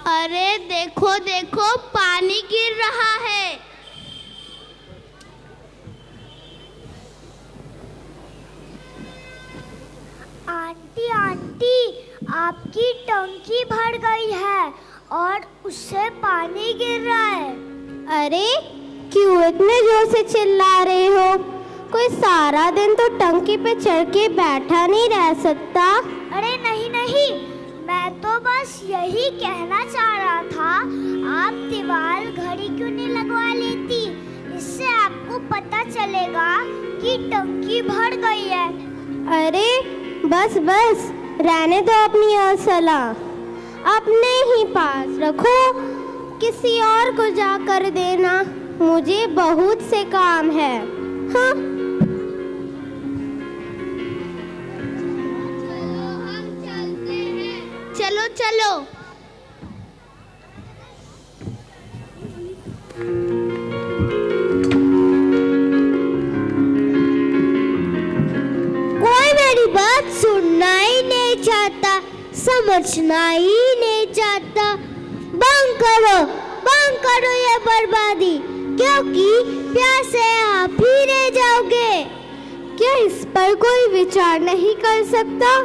अरे देखो देखो, पानी गिर रहा है। आंटी आंटी, आपकी टंकी भर गई है और उससे पानी गिर रहा है। अरे क्यों इतने जोर से चिल्ला रहे हो? कोई सारा दिन तो टंकी पे चढ़ के बैठा नहीं रह सकता। अरे नहीं नहीं, मैं तो बस यही कहना चाह रहा था, आप दीवार घड़ी क्यों नहीं लगवा लेती? इससे आपको पता चलेगा कि टंकी भर गई है। अरे बस बस, रहने दो अपनी असला, अपने ही पास रखो, किसी और को जाकर देना, मुझे बहुत से काम है। हाँ, चलो चलो। कोई मेरी बात सुनना ही नहीं चाहता, समझना ही नहीं चाहता। बंद करो ये बर्बादी, क्योंकि प्यासे आप ही रह जाओगे। क्या इस पर कोई विचार नहीं कर सकता?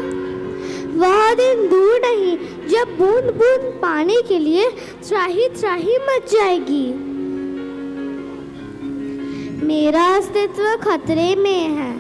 वह दिन दूर नहीं जब बूंद बूंद पानी के लिए त्राही त्राही मच जाएगी। मेरा अस्तित्व खतरे में है।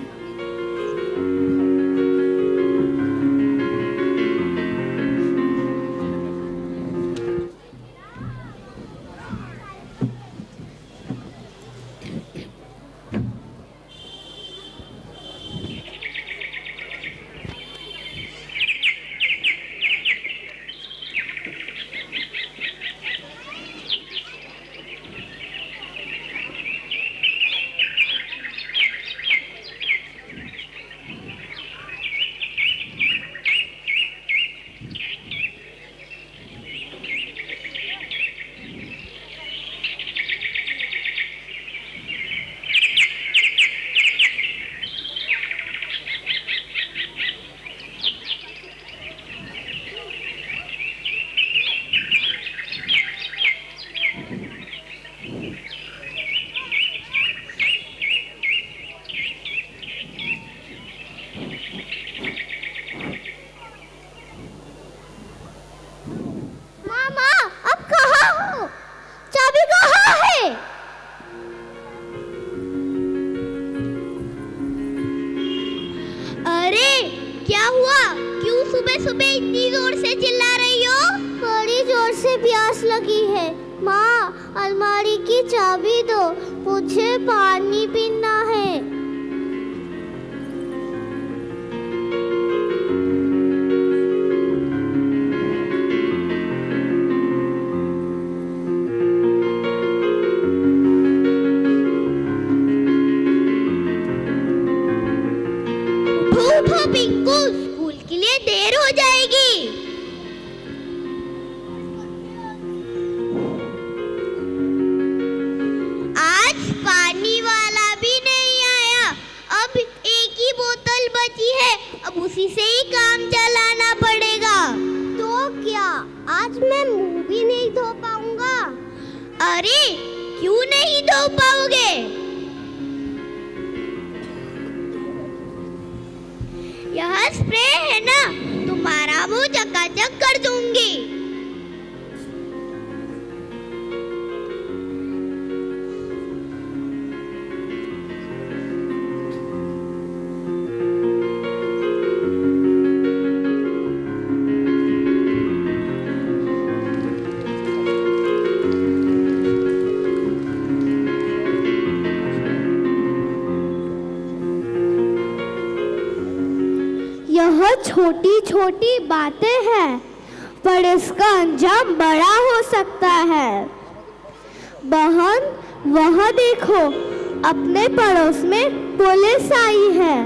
क्यों सुबह सुबह इतनी जोर से चिल्ला रही हो? बड़ी जोर से प्यास लगी है। माँ, अलमारी की चाबी दो, मुझे पानी पीना है। उठो पिंकू, स्कूल के लिए देर हो जाएगी। आज पानी वाला भी नहीं आया। अब एक ही बोतल बची है, अब उसी से ही काम चलाना पड़ेगा। तो क्या आज मैं मुंह भी नहीं धो पाऊंगा? अरे क्यों नहीं धो पाओगे? यह स्प्रे है ना, तुम्हारा मुंह चकाचक कर दूंगी। यह छोटी छोटी बातें हैं, पर इसका अंजाम बड़ा हो सकता है। बहन, वह देखो, अपने पड़ोस में पुलिस आई है।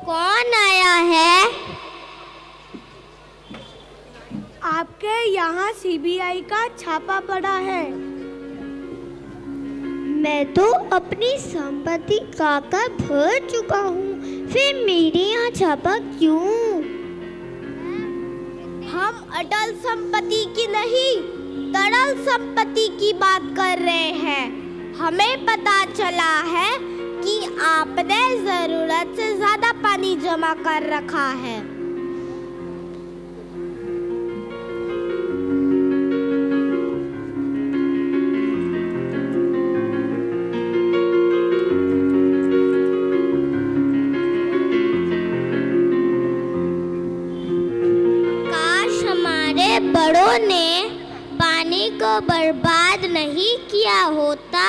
कौन आया है? आपके यहाँ सीबीआई का छापा पड़ा है। मैं तो अपनी संपत्ति खाकर भर चुका हूँ, फिर मेरे यहाँ छापा क्यों? हम अटल संपत्ति की नहीं, तरल संपत्ति की बात कर रहे हैं। हमें पता चला है कि आपने जरूरत से ज्यादा पानी जमा कर रखा है। काश हमारे बड़ों ने पानी को बर्बाद नहीं किया होता,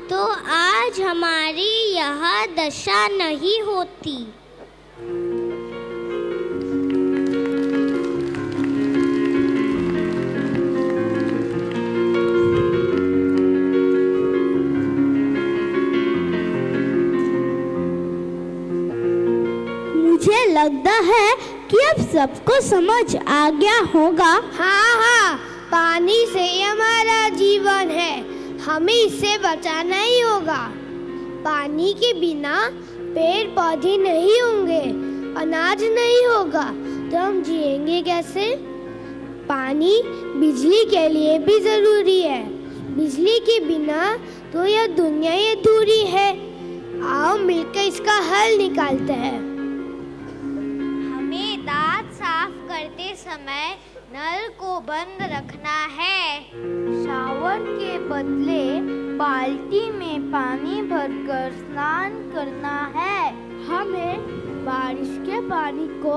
तो आज हमारी यह दशा नहीं होती। मुझे लगता है कि अब सबको समझ आ गया होगा। हाँ, पानी से ही हमारा जीवन है, हमें इसे बचाना ही होगा। पानी के बिना पेड़ पौधे नहीं होंगे, अनाज नहीं होगा, तो हम जिएंगे कैसे? पानी बिजली के लिए भी जरूरी है। बिजली के बिना तो यह दुनिया ही अधूरी है। आओ मिलकर इसका हल निकालते हैं। हमें दांत साफ करते समय नल को बंद रखना है। शावर के बदले बाल्टी में पानी भरकर स्नान करना है। हमें बारिश के पानी को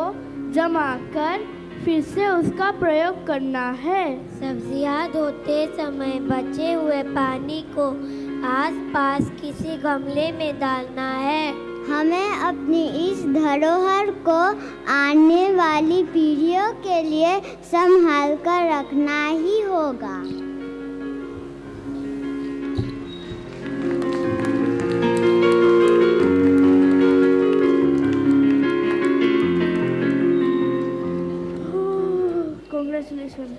जमा कर फिर से उसका प्रयोग करना है। सब्जियां धोते समय बचे हुए पानी को आसपास किसी गमले में डालना है। हमें अपनी इस धरोहर को आने वाली पीढ़ियों के लिए संभाल कर रखना ही होगा। Congratulations.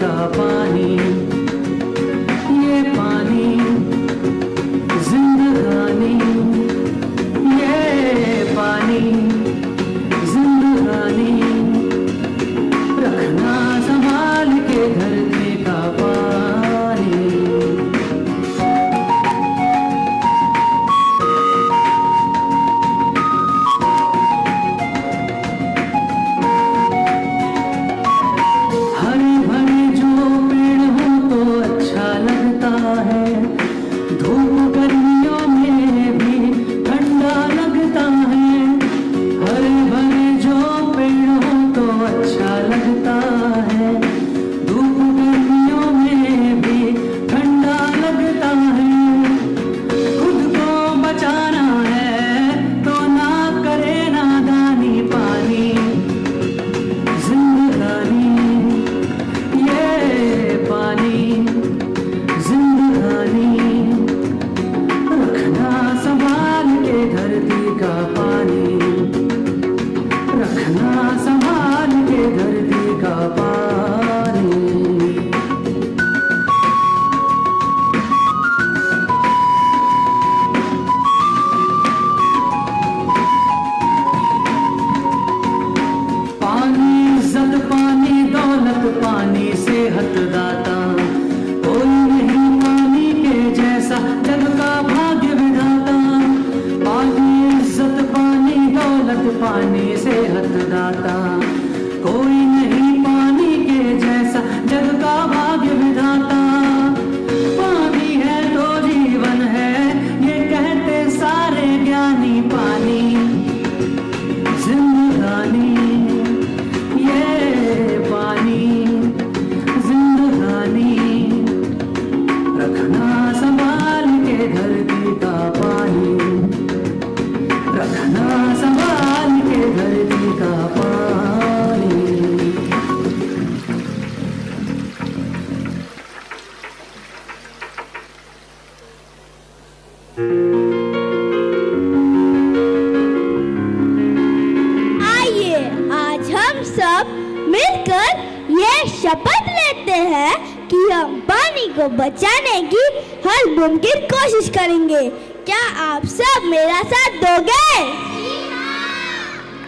का पानी, ये पानी जिंदगानी, ये पानी जिंदगानी, रखना संभाल के धरती का पानी। हरे भरे जो पेड़ हो तो अच्छा लगता है, धूप गर्मियों में भी ठंडा लगता है। हरे भरे जो पेड़ हो तो अच्छा लगता है, धूप गर्मियों में भी ठंडा लगता है। खुद को बचाना है तो ना करे नादानी, पानी जिंदगानी, ये पानी जिंदगानी, रखना संभाल के धरती का पानी, रखना संभाल के धरती का पानी। पानी इज्जत, पानी दौलत, पानी सेहत दाता, कोई नहीं पानी के जैसा जग का भाग्य विधाता। पानी इज्जत, पानी दौलत, पानी सेहत दाता, कोई नहीं पानी के जैसा जग का भाग्य विधाता। पानी है तो जीवन है, ये कहते सारे ज्ञानी, पानी जिंदगानी, ये पानी जिंदगानी, रखना संभाल के धरती का पानी, रखना संभाल के धरती का पानी। आइए आज हम सब मिलकर ये शपथ लेते हैं कि हम पानी को बचाने की हर मुमकिन कोशिश करेंगे। क्या आप सब मेरा साथ दोगे?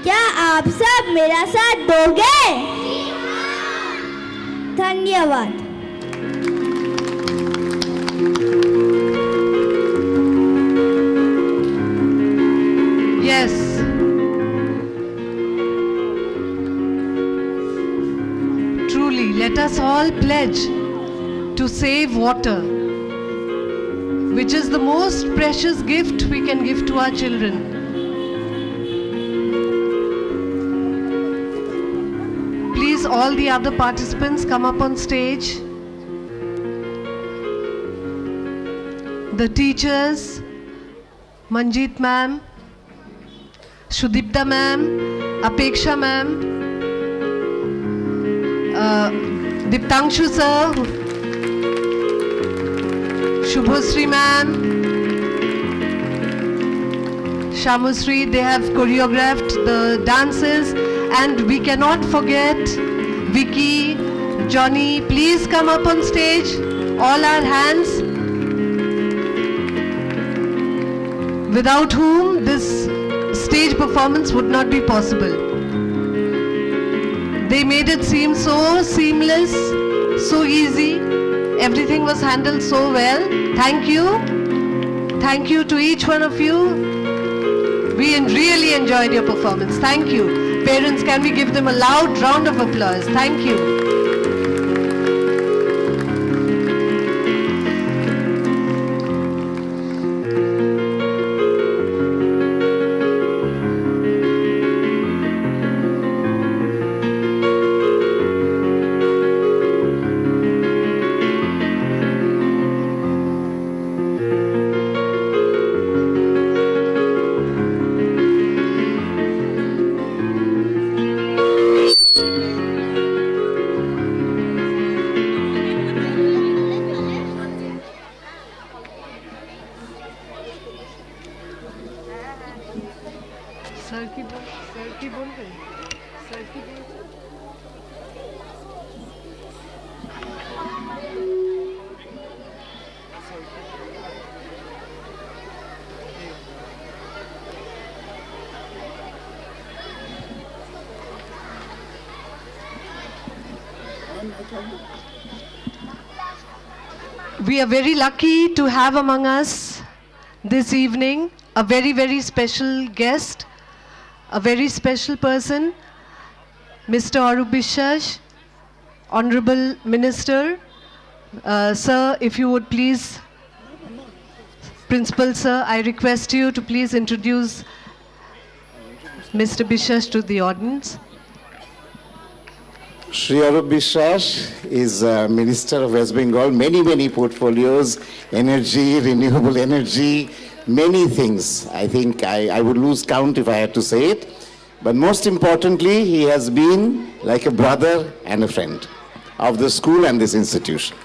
क्या आप सब मेरा साथ दोगे? धन्यवाद। Yes. Truly, let us all pledge to save water, which is the most precious gift we can give to our children. Please, all the other participants come up on stage. The teachers, Manjeet ma'am, Shudipta ma'am, Apeksha ma'am, Diptangshu sir, Shubhasri ma'am, Shamusri, they have choreographed the dances, and we cannot forget Vicky, Johnny, please come up on stage, all our hands, without whom this stage performance would not be possible. They made it seem so seamless, so easy. Everything was handled so well. Thank you. Thank you to each one of you. We really enjoyed your performance. Thank you. Parents, can we give them a loud round of applause? Thank you. की बोल रही sir की बोल We are very lucky to have among us this evening a very, very special guest, a very special person, Mr. Arup Biswas, Honorable Minister. Sir, if you would please, Principal Sir, I request you to please introduce Mr. Biswas to the audience. Shri Arup Biswas is Minister of West Bengal, many portfolios, energy, renewable energy, many things. I think I would lose count if I had to say it. But most importantly, he has been like a brother and a friend of the school and this institution.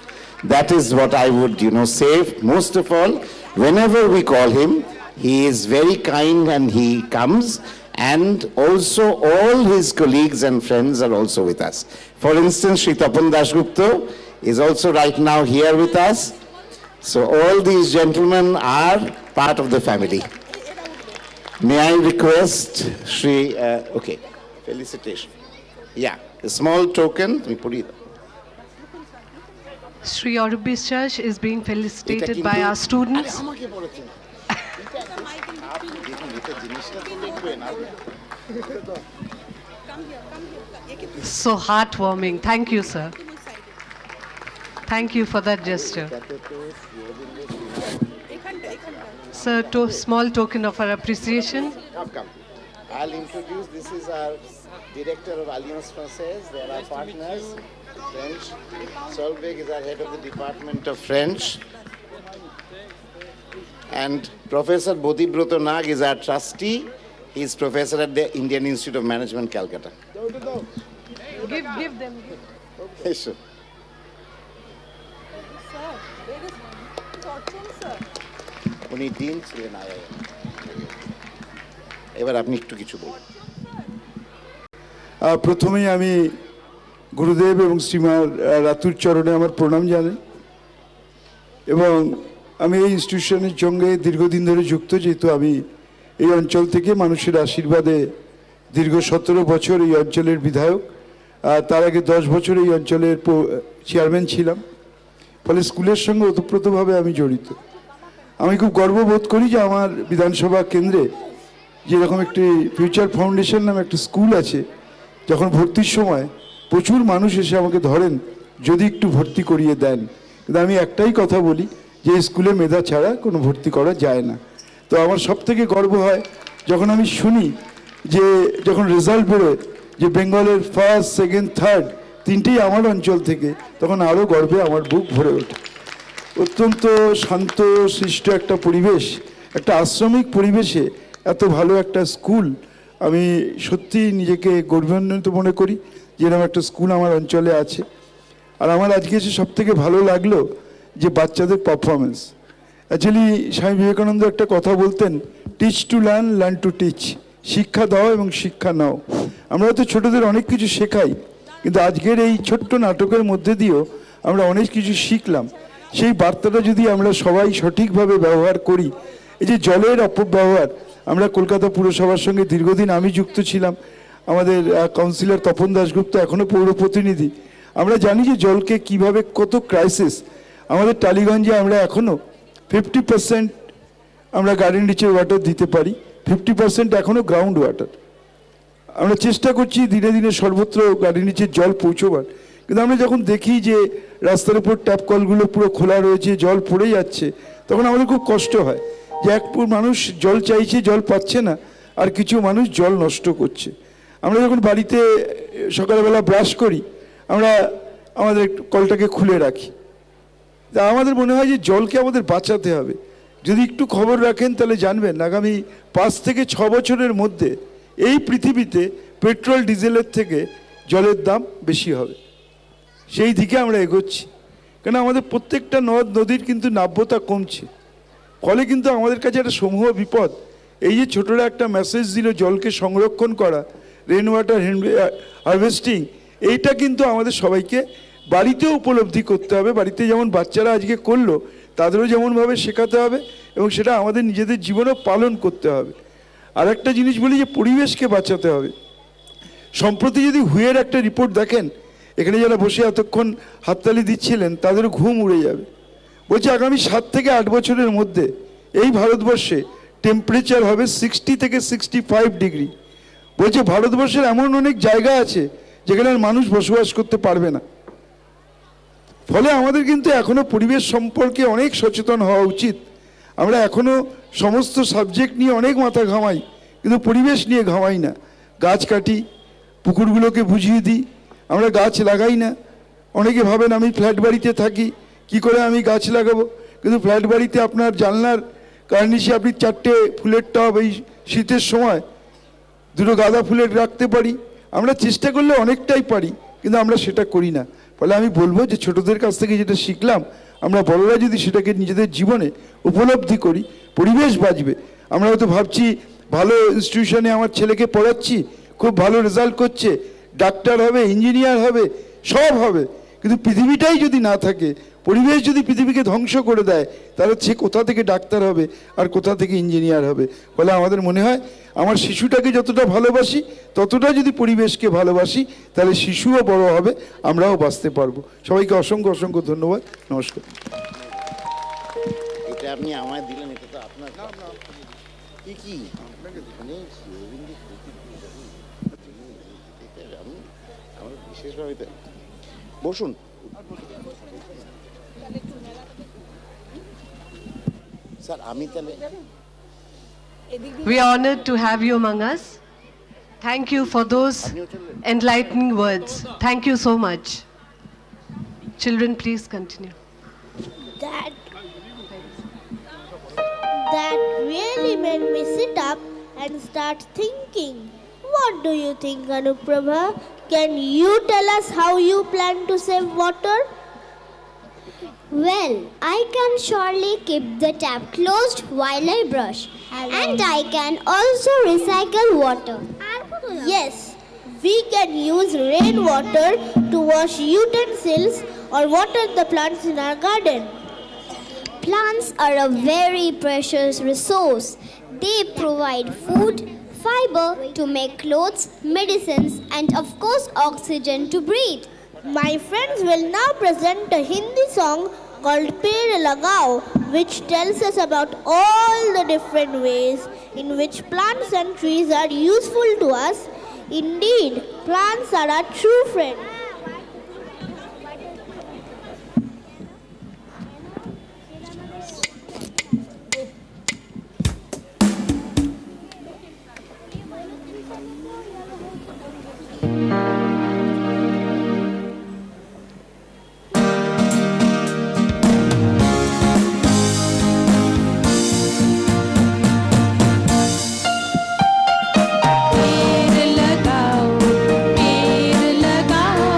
That is what I would, say. Most of all, whenever we call him, he is very kind and he comes. And also all his colleagues and friends are also with us. For instance, Shri Tapan Dasgupta is also right now here with us. So all these gentlemen are part of the family. May I request Shri, okay, felicitation. Yeah, a small token. Shri Arup Biswas is being felicitated by our students. So heartwarming. Thank you, sir. Thank you for that gesture. Sir, small token of our appreciation. Come. I'll introduce, this is our Director of Alliance Française. They are our partners, French. Solveig is our head of the Department of French. And Professor Bodhibroto Nag is our trustee. He is professor at the Indian Institute of Management, Calcutta. Give them. Yes, sir. উনি dean ছিলেন IIM. এবার আপনি একটু কিছু বলুন। প্রথমেই আমি গুরুদেব এবং শ্রীমা রাতুর চরণে আমার প্রণাম জানাই এবং আমি এই ইনস্টিটিউশনের সঙ্গে দীর্ঘদিন ধরে যুক্ত, যেহেতু আমি এই অঞ্চল থেকে মানুষের আশীর্বাদে দীর্ঘ 17 বছর এই অঞ্চলের বিধায়ক, তার আগে 10 বছর এই অঞ্চলের চেয়ারম্যান ছিলাম। ফলে স্কুলের সঙ্গে ওতপ্রোতভাবে আমি জড়িত। আমি খুব গর্ববোধ করি যে আমার বিধানসভা কেন্দ্রে যেরকম একটি ফিউচার ফাউন্ডেশন নামে একটা স্কুল আছে, যখন ভর্তির সময় প্রচুর মানুষ এসে আমাকে ধরেন যদি একটু ভর্তি করিয়ে দেন। কিন্তু আমি একটাই কথা বলি যে স্কুলে মেধা ছাড়া কোনো ভর্তি করা যায় না। তো আমার সবথেকে গর্ব হয় যখন আমি শুনি যে যখন রেজাল্ট বেরোয় যে বেঙ্গলের ফার্স্ট, সেকেন্ড, থার্ড তিনটেই আমার অঞ্চল থেকে, তখন আরও গর্বে আমার বুক ভরে ওঠে। অত্যন্ত শান্ত সৃষ্ট একটা পরিবেশ, একটা আশ্রমিক পরিবেশে এত ভালো একটা স্কুল, আমি সত্যি নিজেকে গৌরবান্বিত মনে করি যে এরকম একটা স্কুল আমার অঞ্চলে আছে। আর আমার আজকে এসে সবথেকে ভালো লাগলো যে বাচ্চাদের পারফরমেন্স। অ্যাকচুয়ালি স্বামী বিবেকানন্দ একটা কথা বলতেন, teach to learn, learn to teach. শিক্ষা দাও এবং শিক্ষা নাও। আমরা তো ছোটদের অনেক কিছু শেখাই, কিন্তু আজকের এই ছোট্ট নাটকের মধ্যে দিয়েও আমরা অনেক কিছু শিখলাম। সেই বার্তাটা যদি আমরা সবাই সঠিকভাবে ব্যবহার করি, এই যে জলের অপব্যবহার, আমরা কলকাতা পুরসভার সঙ্গে দীর্ঘদিন আমি যুক্ত ছিলাম, আমাদের কাউন্সিলর তপন দাশগুপ্ত এখনও পৌর প্রতিনিধি। আমরা জানি যে জলকে কিভাবে কত ক্রাইসিস। আমাদের টালিগঞ্জে আমরা এখনও 50% আমরা গার্ডেন রিচের ওয়াটার দিতে পারি, 50% এখনও গ্রাউন্ড ওয়াটার। আমরা চেষ্টা করছি দিনে দিনে সর্বত্র গার্ডেন রিচের জল পৌঁছবার, কিন্তু আমরা যখন দেখি যে রাস্তার উপর ট্যাপ কলগুলো পুরো খোলা রয়েছে, জল পড়ে যাচ্ছে, তখন আমাদের খুব কষ্ট হয় যে এক মানুষ জল চাইছে, জল পাচ্ছে না, আর কিছু মানুষ জল নষ্ট করছে। আমরা যখন বাড়িতে সকালবেলা ব্রাশ করি, আমরা আমাদের কলটাকে খুলে রাখি। তা আমাদের মনে হয় যে জলকে আমাদের বাঁচাতে হবে। যদি একটু খবর রাখেন তাহলে জানবেন আগামী 5 থেকে 6 বছরের মধ্যে এই পৃথিবীতে পেট্রোল ডিজেলের থেকে জলের দাম বেশি হবে। সেই দিকে আমরা এগোচ্ছি, কেন আমাদের প্রত্যেকটা নদ নদীর কিন্তু নাব্যতা কমছে। ফলে কিন্তু আমাদের কাছে একটা সমূহ বিপদ। এই যে ছোটরা একটা মেসেজ দিল জলকে সংরক্ষণ করা, রেন ওয়াটার হারভেস্টিং, এইটা কিন্তু আমাদের সবাইকে বাড়িতেও উপলব্ধি করতে হবে। বাড়িতে যেমন বাচ্চারা আজকে করলো, তাদেরও যেমনভাবে শেখাতে হবে এবং সেটা আমাদের নিজেদের জীবনেও পালন করতে হবে। আর একটা জিনিস বলি যে পরিবেশকে বাঁচাতে হবে। সম্প্রতি যদি হুয়ের একটা রিপোর্ট দেখেন, এখানে যারা বসে এতক্ষণ হাততালি দিচ্ছিলেন তাদেরও ঘুম উড়ে যাবে। বলছে আগামী 7 থেকে 8 বছরের মধ্যে এই ভারতবর্ষে টেম্পারেচার হবে 60 থেকে 65 ডিগ্রি। বলছে ভারতবর্ষের এমন অনেক জায়গা আছে যেখানে আর মানুষ বসবাস করতে পারবে না। ফলে আমাদের কিন্তু এখনো পরিবেশ সম্পর্কে অনেক সচেতন হওয়া উচিত। আমরা এখনো সমস্ত সাবজেক্ট নিয়ে অনেক মাথা ঘামাই, কিন্তু পরিবেশ নিয়ে ঘামাই না। গাছ কাটি, পুকুরগুলোকে বুঝিয়ে দিই, আমরা গাছ লাগাই না। অনেকে ভাবেন আমি ফ্ল্যাট বাড়িতে থাকি, কি করে আমি গাছ লাগাবো? কিন্তু ফ্ল্যাট বাড়িতে আপনার জানলার কার্নিশে আপনি 4টে ফুলের টব এই শীতের সময় 2টো গাঁদা ফুলের রাখতে পারি। আমরা চেষ্টা করলে অনেকটাই পারি, কিন্তু আমরা সেটা করি না। ফলে আমি বলবো যে ছোটদের কাছ থেকে যেটা শিখলাম, আমরা বড়রা যদি সেটাকে নিজেদের জীবনে উপলব্ধি করি, পরিবেশ বাঁচবে। আমরা হয়তো ভাবছি ভালো ইনস্টিটিউশনে আমার ছেলেকে পড়াচ্ছি, খুব ভালো রেজাল্ট করছে, ডাক্তার হবে, ইঞ্জিনিয়ার হবে, সব হবে, কিন্তু পৃথিবীটাই যদি না থাকে, পরিবেশ যদি পৃথিবীকে ধ্বংস করে দেয়, তাহলে সে কোথা থেকে ডাক্তার হবে আর কোথা থেকে ইঞ্জিনিয়ার হবে? ফলে আমাদের মনে হয় আমার শিশুটাকে যতটা ভালোবাসি, ততটা যদি পরিবেশকে ভালোবাসি, তাহলে শিশুও বড় হবে, আমরাও বাঁচতে পারবো। সবাইকে অসংখ্য অসংখ্য ধন্যবাদ। নমস্কার। এটা আপনি আমায় দিলেন, এটা তো আপনার কি আমার বিশেষভাবে বসুন। স্যার আমি তাহলে We are honored to have you among us. Thank you for those enlightening words. Thank you so much. Children, please continue. That really made me sit up and start thinking. What do you think, Anuprabha? Can you tell us how you plan to save water? Well, I can surely keep the tap closed while I brush. And I can also recycle water. Yes, we can use rainwater to wash utensils or water the plants in our garden. Plants are a very precious resource. They provide food, fiber to make clothes, medicines, and of course oxygen to breathe. My friends will now present a Hindi song called Ped Lagao, which tells us about all the different ways in which plants and trees are useful to us. Indeed, plants are our true friends. पेड़ लगाओ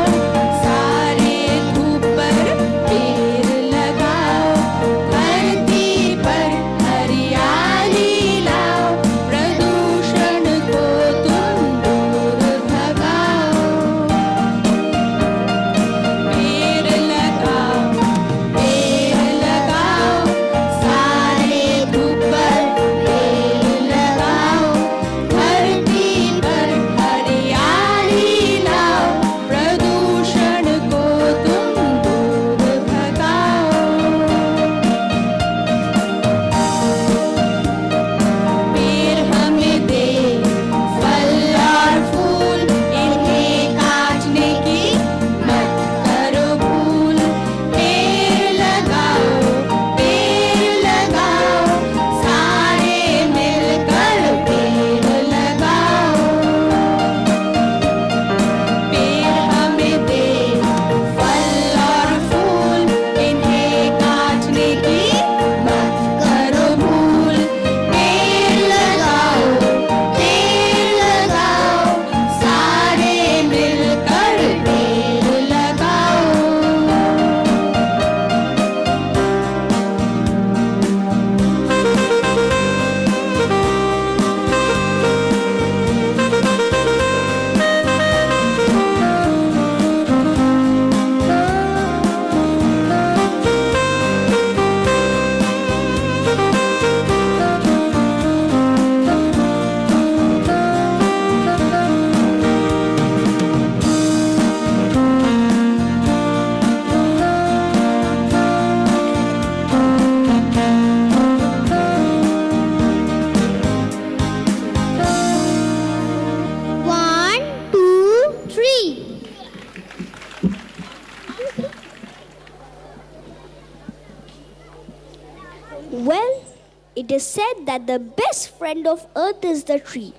It is said that the best friend of earth is the tree.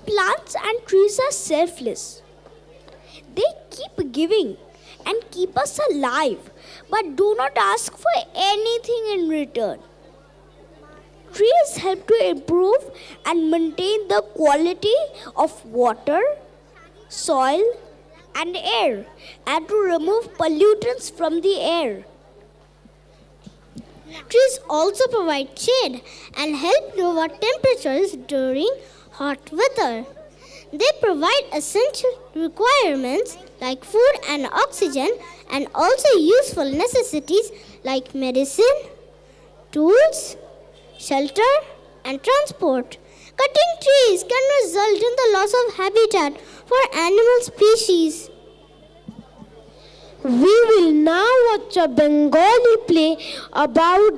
Plants and trees are selfless. They keep giving and keep us alive, but do not ask for anything in return. Trees help to improve and maintain the quality of water, soil, and air, and to remove pollutants from the air. Trees also provide shade and help lower temperatures during hot weather. They provide essential requirements like food and oxygen, and also useful necessities like medicine, tools, shelter, and transport. Cutting trees can result in the loss of habitat for animal species. We will now watch a Bengali play about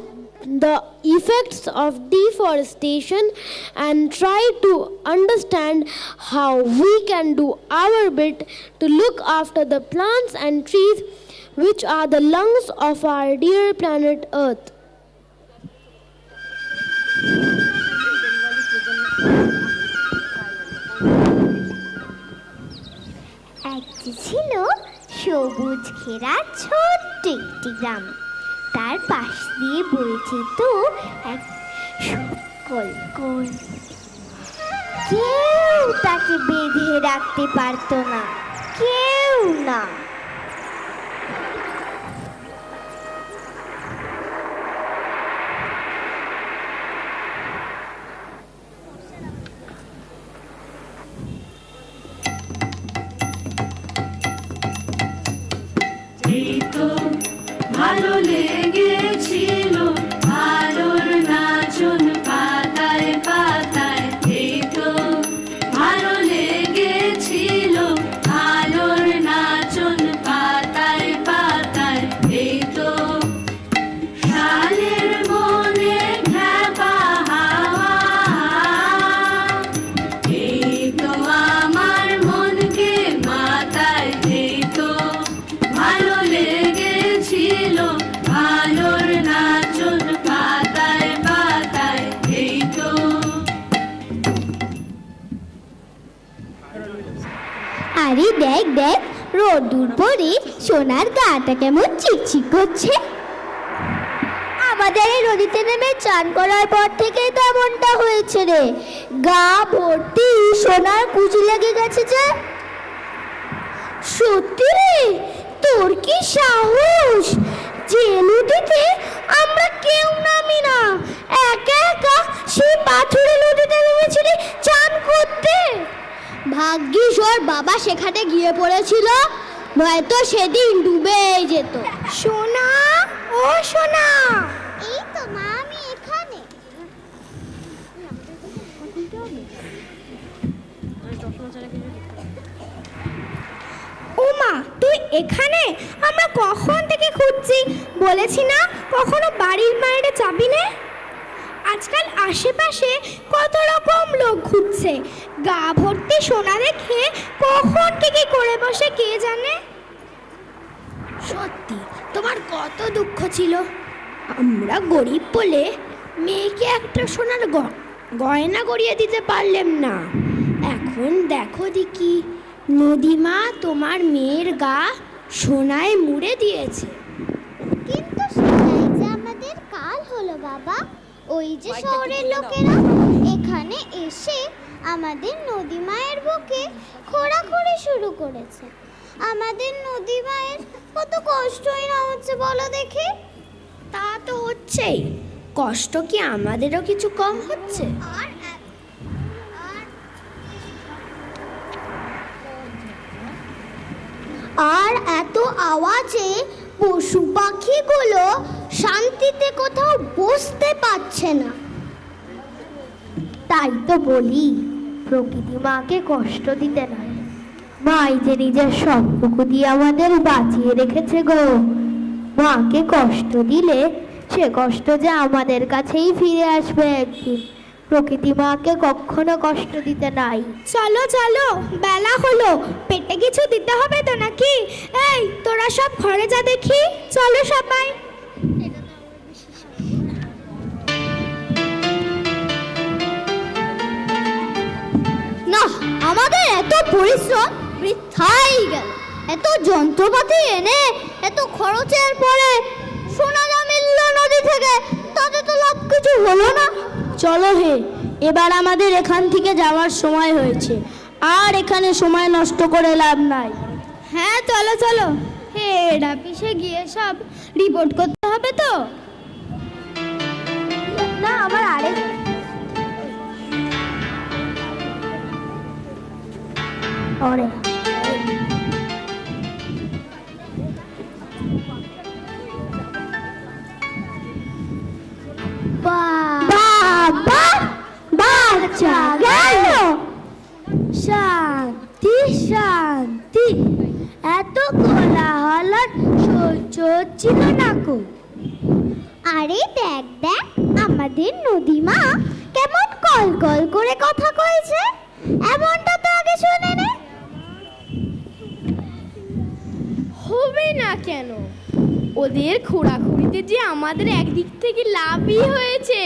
the effects of deforestation and try to understand how we can do our bit to look after the plants and trees which are the lungs of our dear planet Earth. একটি ছিল সবুজ ঘেরা ছোট্ট একটি গ্রাম। তার পাশ দিয়ে বয়ে যেত এক কল। কেউ তাকে বেঁধে রাখতে পারত না, কেউ না। ভালো লেগেছিল আলোর নাচন পাতায় পাতায়, এই তো ভালো লেগেছিল আলোর নাচন পাতায় পাতায়, এই তো শালের বনে ঢাকা হাওয়া, এই তো আমার মনকে মাতায়, এই তো ভালো লেগেছিল আলোর নাচন পাতায় পাতায়, এই তো। আরে দেখ দেখ, রোদ্দুর পরে সোনার গাটা কেমন চিকচিক করছে। আমাদের এই নদীতে নেমে চান করার পর থেকেই তো এমনটা হয়েছে রে। গা ভর্তি সোনার কুচি লেগে গেছে যে। সত্যি রে, তোর কি সাহস! যে নদীতে আমরা কেউ নামি না, একা একা সেই পাথরের নদীতে নেমেছিলি চান করতে। ভাগ্যিস ওর বাবা সেখানে গিয়ে পড়েছিল, নয়তো সেদিন ডুবে যেত। সোনা, ও সোনা! এই তো মা, আমি এখানে। ও মা, তুই এখানে? আমরা কখন থেকে খুঁজছি, বলেছি না কখনো বাড়ির বাইরে যাবি না। আজকাল আশেপাশে কত রকম লোক ঘুরছে, গা ভর্তি সোনা দেখে কখন থেকে করে বসে কে জানে। সত্যি তোমার কত দুঃখ ছিল। আমরা গরিব বলে মেয়েকে একটা সোনার গয়না গড়িয়ে দিতে পারলাম না। এখন দেখো দেখি, নদীমা তোমার মেয়ের গা সোনায় মুড়ে দিয়েছে। কিন্তু সোনায় যে আমাদের কাল হলো বাবা। ওই যে শহরের লোকেরা এখানে এসে আমাদের নদী মায়ের বুকে খোঁড়াখুড়ি শুরু করেছে। আমাদের নদী মায়ের কত কষ্টই না হচ্ছে বলো দেখি। তা তো হচ্ছেই, কষ্ট কি আমাদেরও কিছু কম হচ্ছে? আর এত আওয়াজে পশু পাখিগুলো শান্তিতে কোথাও বসতে পারছে না। তাই তো বলি, প্রকৃতি মাকে কষ্ট দিতে নাই। মাই যে নিজের সম্পর্ক দিয়ে আমাদের বাঁচিয়ে রেখেছে গো। মাকে কষ্ট দিলে সে কষ্ট যে আমাদের কাছেই ফিরে আসবে একদিন। প্রকৃতি মাকে কখনো কষ্ট দিতে নাই। চলো চলো, বেলা হলো, পেটে কিছু দিতে হবে তো নাকি? এই তোরা সব ঘরে যা দেখি, চলো সবাই। না, আমাদের এত পরিশ্রম বৃথাই গেল। এত যন্ত্রপাতি এনে এত খরচের পরে সোনা যা মিলল নদী থেকে, তাতে তো লাভ কিছু হলো না। চলো হে, এবার আমাদের এখান থেকে যাওয়ার সময় হয়েছে, আর এখানে সময় নষ্ট করে লাভ নাই। হ্যাঁ চলো চলো, হেড অফিসে গিয়ে সব রিপোর্ট করতে হবে তো। না, আমার আরেক বাবা বাচ্চা গেল। শান্তি শান্তি, এত কোলাহল সহ্য হচ্ছিল না কো। আরে দেখ দেখ, আমাদের নদীমা কেমন কল কল করে কথা কইছে, এমনটা তো আগে শুনিনি। হবে না কেন, ওদের খোঁড়াখুড়িতে যে আমাদের একদিক থেকে লাভই হয়েছে।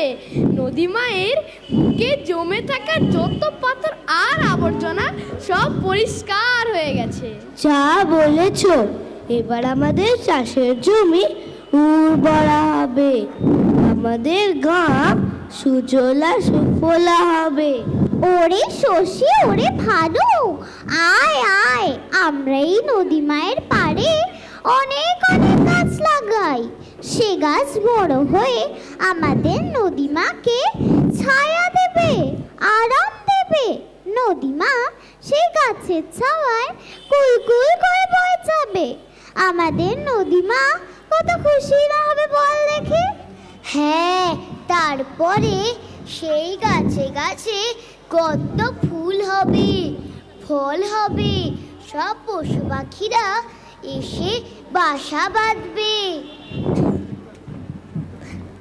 নদী মায়ের বুকে জমে থাকা যত পাথর আর আবর্জনা সব পরিষ্কার হয়ে গেছে। যা বলেছ, এবার আমাদের চাষের জমি উর্বরা হবে, আমাদের গ্রাম সুজলা সুফলা হবে। ওরে শশী, ওরে ভানু, আয় আয়, আমরা এই নদী মায়ের পাড়ে অনেক অনেক গাছ লাগাই। সে গাছ বড় হয়ে আমাদের নদীমাকে ছায়া দেবে, আরাম দেবে। নদীমা সেই গাছের ছাওয়ায় কুলকুল করে বয়ে যাবে। আমাদের নদীমা কত খুশি না হবে বল দেখি। হ্যাঁ, তারপরে সেই গাছে গাছে কত ফুল হবে, ফল হবে, সব পশু পাখিরা এসে বাসা বাঁধবে।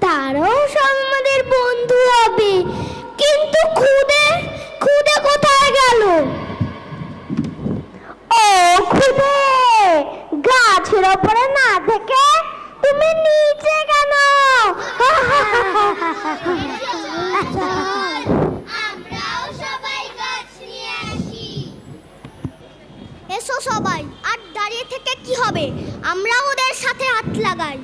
তারাও সব আমাদের বন্ধু হবে। কিন্তু খুদে খুদে কোথায় গেল? ও খুদে, গাছের ওপরে না থেকে তুমি নিচে কেন? আমরাও সবাই গাছ নিয়ে আসি। এসো সবাই, আর দাঁড়িয়ে থেকে কি হবে, আমরাও ওদের সাথে হাত লাগাই।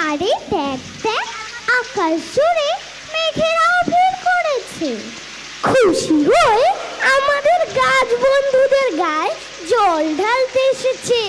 আরে দেখ দেখ, আকাশ জুড়ে মেঘেরাও ভিড় করেছে। খুশি হয়ে আমাদের গাছ বন্ধুদের গায়ে জল ঢালতে এসেছে।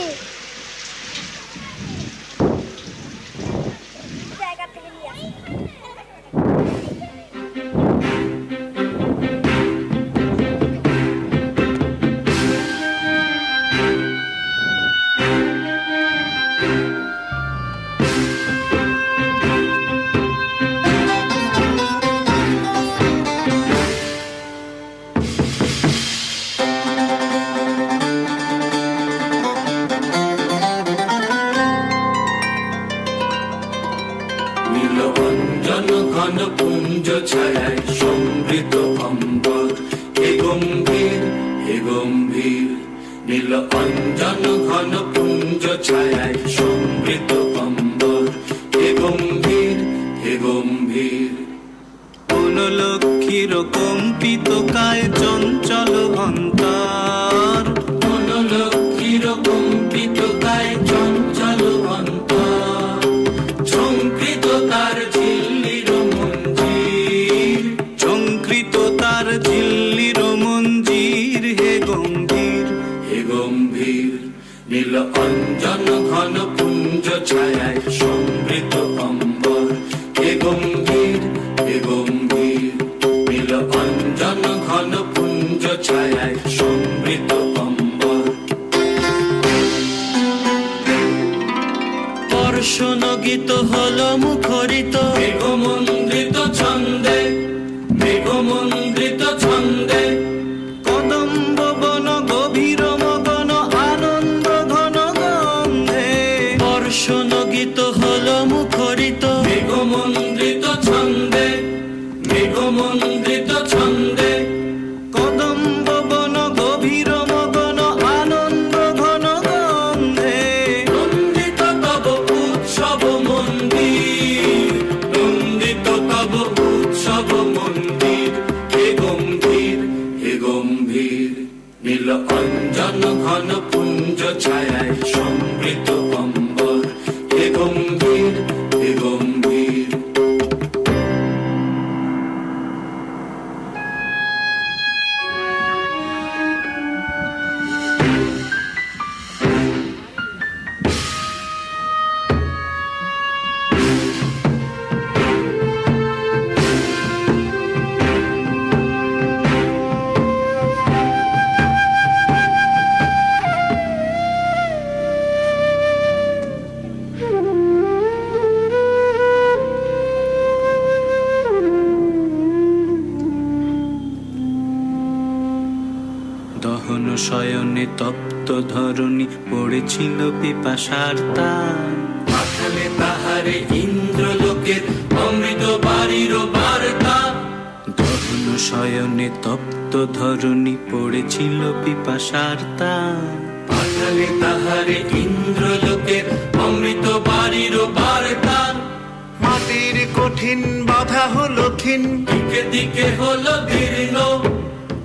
ঘন পুঞ্জ ছায়ায় সমৃদ্ধ অম্বর, হে গম্ভীর হে গম্ভীর। নীল অঞ্জন ঘন পুঞ্জ ছায়ায় সমৃদ্ধ অম্বর, হে গম্ভীর হে গম্ভীর। কোন লক্ষ্মীর কম্পিত কায় চঞ্চল অন্তর, কোন লক্ষ্মীর কম্পিত কায় চঞ্চল অন্তর। ঝঙ্কৃত তার ঝিল্লির মঞ্জির, ঝঙ্কৃত তার ঝিল্লির মঞ্জির, হে গম্ভীর হে গম্ভীর। নীল অঞ্জন ঘন পুঞ্জ ছায়ায় সমৃদ্ধ অম্বর, হে গম্ভীর হে গম্ভীর। নীল অঞ্জন ঘন পুঞ্জ ছায়ায় সমৃদ্ধ অম্বর। বর্ষণ গীত হল মুখরিত মেঘমন্দ্রিত ছন্দে, মেঘমন্দ্রিত ছন্দে। কদম্ব বন গভীর মগন আনন্দ ঘন গন্ধে। বর্ষণ গীত হল মুখরিত মেঘমন্দ্রিত ছন্দে, মেঘমন্দ্রিত ছন্দে। কদম্ব বন গভীর মগন আনন্দ ঘন গন্ধে। তপ্ত ধরণী পড়েছিল পিপাসার তার। পাঠালে তাহারে ইন্দ্রলোকের অমৃত বাড়ির বার্তা। দহন শয়নে তপ্ত ধরণী পড়েছিল পিপাসার তার। পাঠালে তাহারে ইন্দ্রলোকের অমৃত বাড়ির বার্তা। মাটির কঠিন বাধা হলো ক্ষীণ, দিকে দিকে হলো দীর্ণ।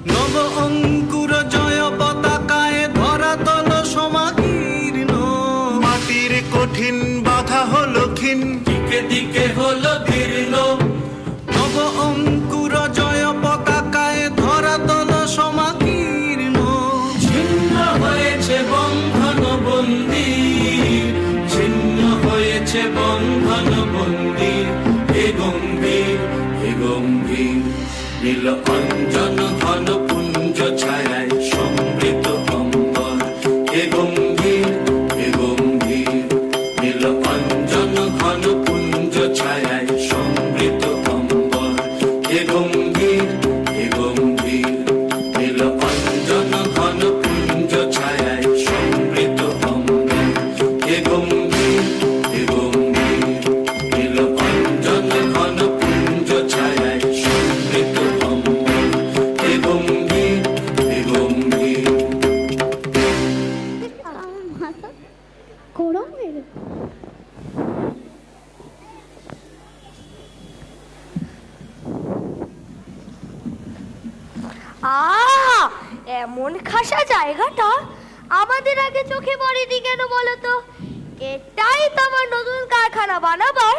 নব অঙ্কুর জয় পতাকায় ধরাতল সমাকীর্ণ। মাটির কঠিন বাধা হলো ক্ষীণ, দিকে দিকে হলো দীর্ণ। নব অঙ্কুর জয় পতাকায় ধরাতল সমাকীর্ণ। ছিন্ন হয়েছে বন্ধন বন্দির, ছিন্ন হয়েছে বন্ধন বন্দির। হে গম্ভীর, হে গম্ভীর, নীল অঞ্জন ঘন পুঞ্জ ছায়ায় সমৃত অম্বর। হে গম্ভীর, হে গম্ভীর, নীল অঞ্জন ঘন পুঞ্জ ছায়ায় সমৃত অম্বর। হে গম্ভীর, হে গম্ভীর, নীল অঞ্জন ঘন পুঞ্জ ছায়ায় সমৃত অম্বর। হে গম্ভীর, হে গম্ভীর, নীল অঞ্জন ঘন পুঞ্জ ছায়ায় সমৃত অম্বর। হে গম্ভীর, হে গম্ভীর। এমন খাসা জায়গাটা আমাদের আগে চোখে পড়েনি কেন বলো তো? এটাই তো আমার নতুন কারখানা বানাবার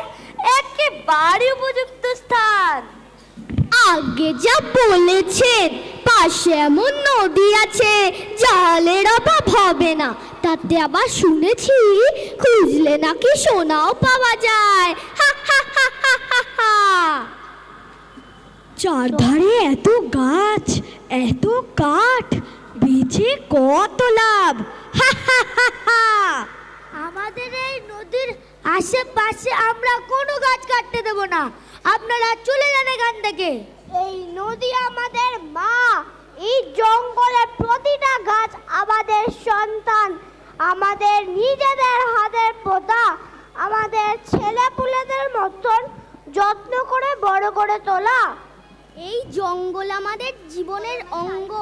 একেবারে উপযুক্ত স্থান। আগে যা বলেছেন, পাশে এমন নদী আছে, জলের অভাব হবে না। তাতে আবার শুনেছি খুঁজলে নাকি সোনাও পাওয়া যায়। হা হা হা হা হা হা। চারধারে এত গাছ, এত কাঠ, বেচে কত লাভ। হা হা হা হা। আমাদের এই নদীর আশেপাশে আমরা কোনো গাছ কাটতে দেব না। আপনারা চলে যান এখান থেকে। এই নদী আমাদের মা, এই জঙ্গলের প্রতিটা গাছ আমাদের সন্তান, আমাদের নিজেদের হাতের পোতা। আমাদের ছেলেপুলেদের মতন যত্ন করে বড় করে তোলা। এই জঙ্গল আমাদের জীবনের অঙ্গ।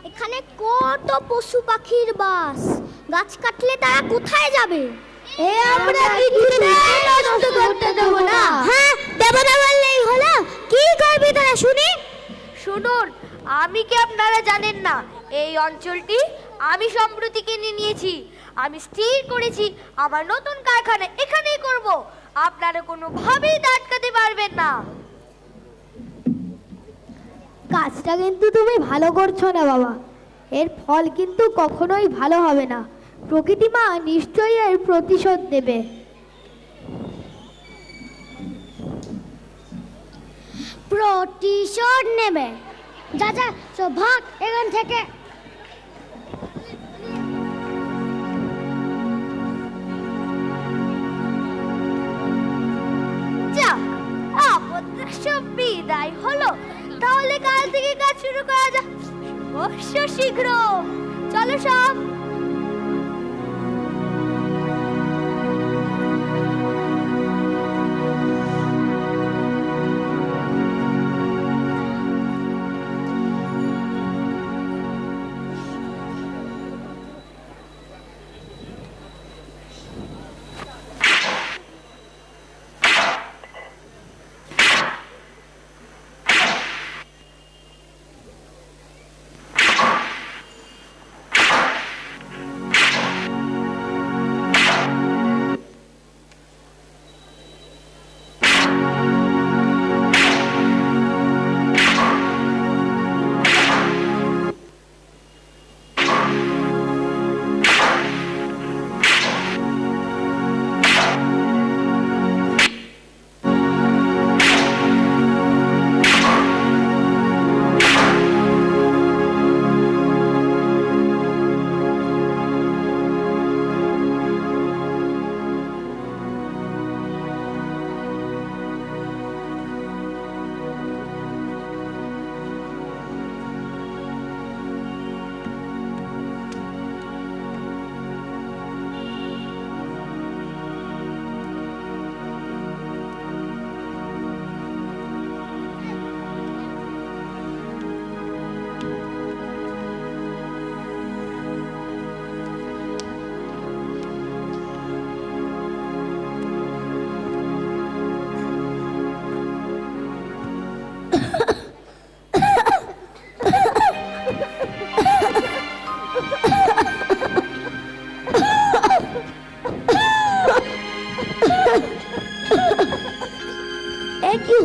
এখানে কত পশু পাখির বাস। গাছ কাটলে তারা কোথায় যাবে? আমরা কিছুতেই নষ্ট করতে দেব না। হ্যাঁ, দেব না বললেই হলো। কি করবি তোরা শুনি? শুনুন, আমি কি আপনারা জানেন না, এই অঞ্চলটি আমি সম্প্রতি কিনে নিয়েছি। আমি স্থির করেছি আমার নতুন কারখানা এখানেই করব। আপনারা কোনোভাবেই আটকাতে পারবেন না। কাজটা কিন্তু তুমি ভালো করছো না বাবা। এর ফল কিন্তু কখনোই ভালো হবে না। প্রকৃতি মা নিশ্চয়ই এর প্রতিশোধ দেবে। প্রতিশোধ নেবে? যা যা, সব ভাগ এখান থেকে। যাক, আপদটা সব বিদায় হলো। তাহলে কাল থেকে কাজ শুরু করা যাক অবশ্য শীঘ্র। চলো সব।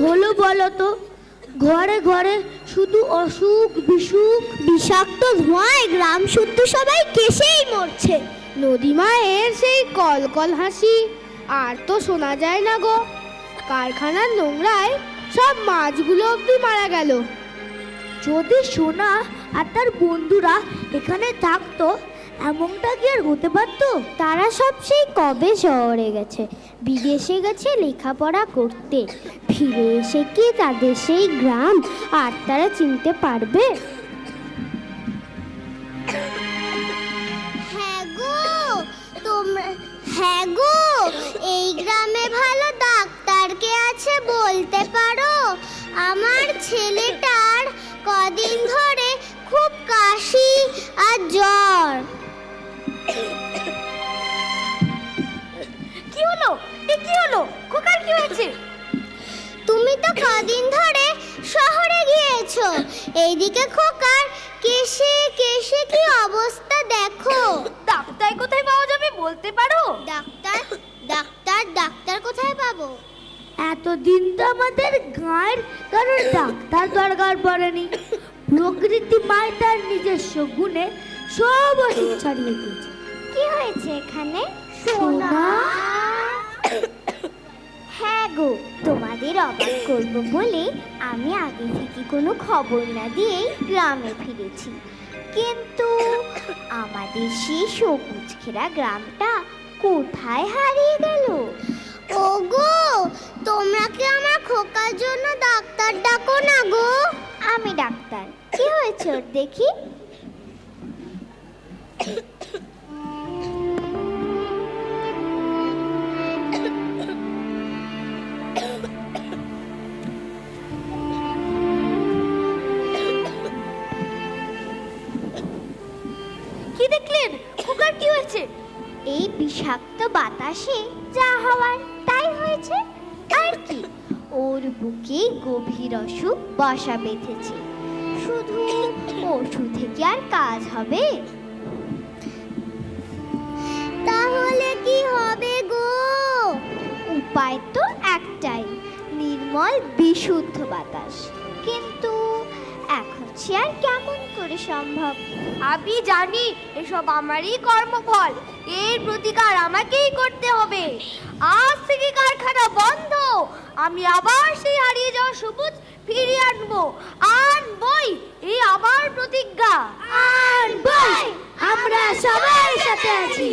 হলো বলো তো? ঘরে ঘরে শুধু অসুখ বিসুখ, বিষাক্ত ধোঁয়ায় গ্রাম শুদ্ধ সবাই কেসেই মরছে। নদীমায়ের সেই কলকল হাসি আর তো শোনা যায় না গো। কারখানার নোংরায় সব মাছগুলো অবধি মারা গেল। যদি সোনা আর তার বন্ধুরা এখানে থাকতো, এমনটা কি আর হতে পারতো? তারা সব সেই কবে শহরে গেছে, বিদেশে গেছে লেখাপড়া করতে। ফিরে এসে কি তাদের সেই গ্রাম আর তারা চিনতে পারবে? হ্যাঁ গো, এই গ্রামে ভালো ডাক্তার কে আছে বলতে পারো? আমার ছেলেটার কদিন ধরে খুব কাশি আর জ্বর। কি হলো? কি হলো? খোকার কি হয়েছে? তুমি তো কদিন ধরে শহরে গিয়েছো, এইদিকে খোকার কেশে কেশে কি অবস্থা দেখো। ডাক্তার কোথায় পাওয়া যাবে বলতে পারো? ডাক্তার ডাক্তার ডাক্তার কোথায় পাবো? এতদিন তো আমাদের গাঁয়ের কারোর ডাক্তার দরকার পড়েনি। প্রকৃতি মায় তার নিজস্ব গুণে সব ওষুধ ছাড়িয়ে দিয়েছে। কি হয়েছে এখানে? সোনা। হ্যাঁ গো, তোমাদের অবাক করবো বলে আমি আগে থেকে কোনো খবর না দিয়েই গ্রামে ফিরেছি। কিন্তু আমাদের সেই সবুজ ঘেরা গ্রামটা কোথায় হারিয়ে গেল? ওগো, তোমরা কি আমার খোকার জন্য ডাক্তার ডাকো না গো? আমি ডাক্তার। কি হয়েছে ওর দেখি? কি দেখলেন? খোকার কি হয়েছে? এই বিষাক্ত বাতাসে যা হওয়ার তাই হয়েছে। আর কি, ওর বুকে গভীর অসুখ বাসা বেঁধেছে। শুধু ওষুধ থেকে আর কাজ হবে? তাহলে কি হবে গো? উপায় তো একটাই, নির্মল বিশুদ্ধ বাতাস। কিন্তু এখন সে আর কেমন করে সম্ভব? আমি জানি এসব আমারই কর্মফল। এর প্রতিকার আমাকেই করতে হবে। আজ থেকে কারখানা বন্ধ। আমি আবার সেই হারিয়ে যাওয়া সবুজ ফিরিয়ে আনবো। আনবই, এই আমার প্রতিজ্ঞা। আনবই, আমরা সবাই সাথে আছি।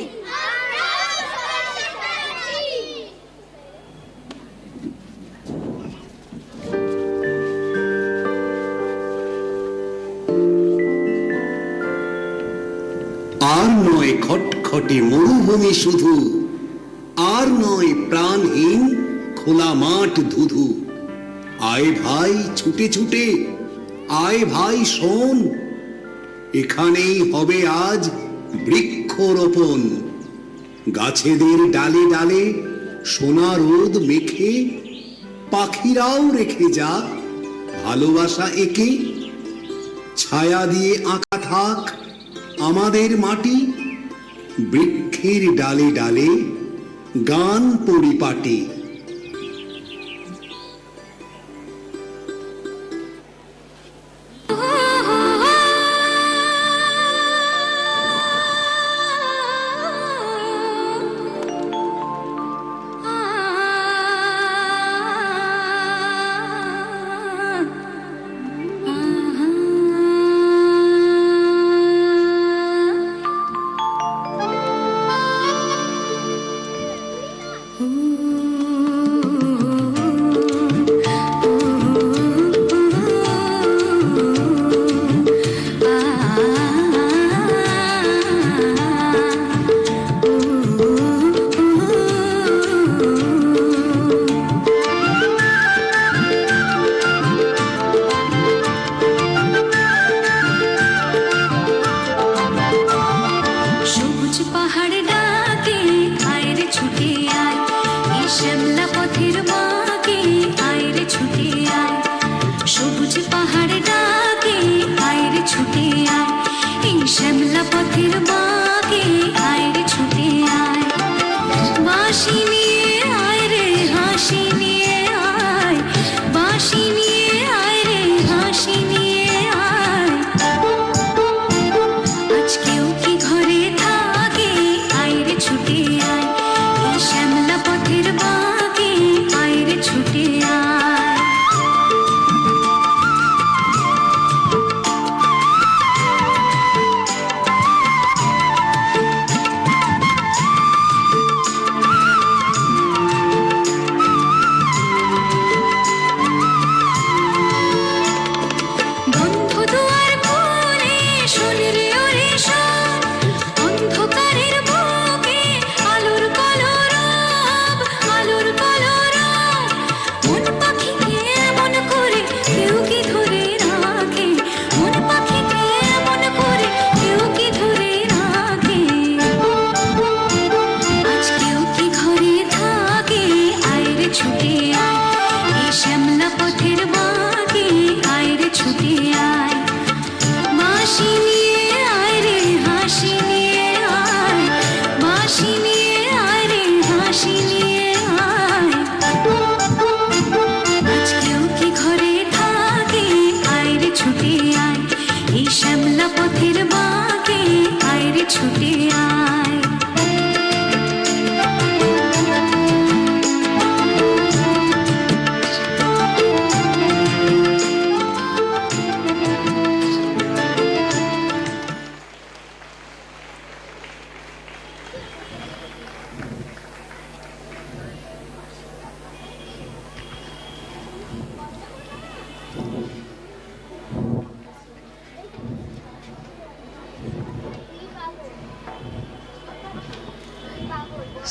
আর নয় খটখটে মরুভূমি শুধু, আর নয় প্রাণহীন খোলা মাঠ ধুধু। আয় ভাই ছুটে ছুটে, আয় ভাই শোন, এখানেই হবে আজ বৃক্ষরোপণ। গাছেদের ডালে ডালে সোনা রোদ মেখে, পাখিরাও রেখে যাক ভালোবাসা একে। ছায়া দিয়ে আঁকা থাক আমাদের মাটি, বৃক্ষের ডালে ডালে গান পরিপাটি। বাঁশি নিয়ে আয় রে, হাসি নিয়ে আয়,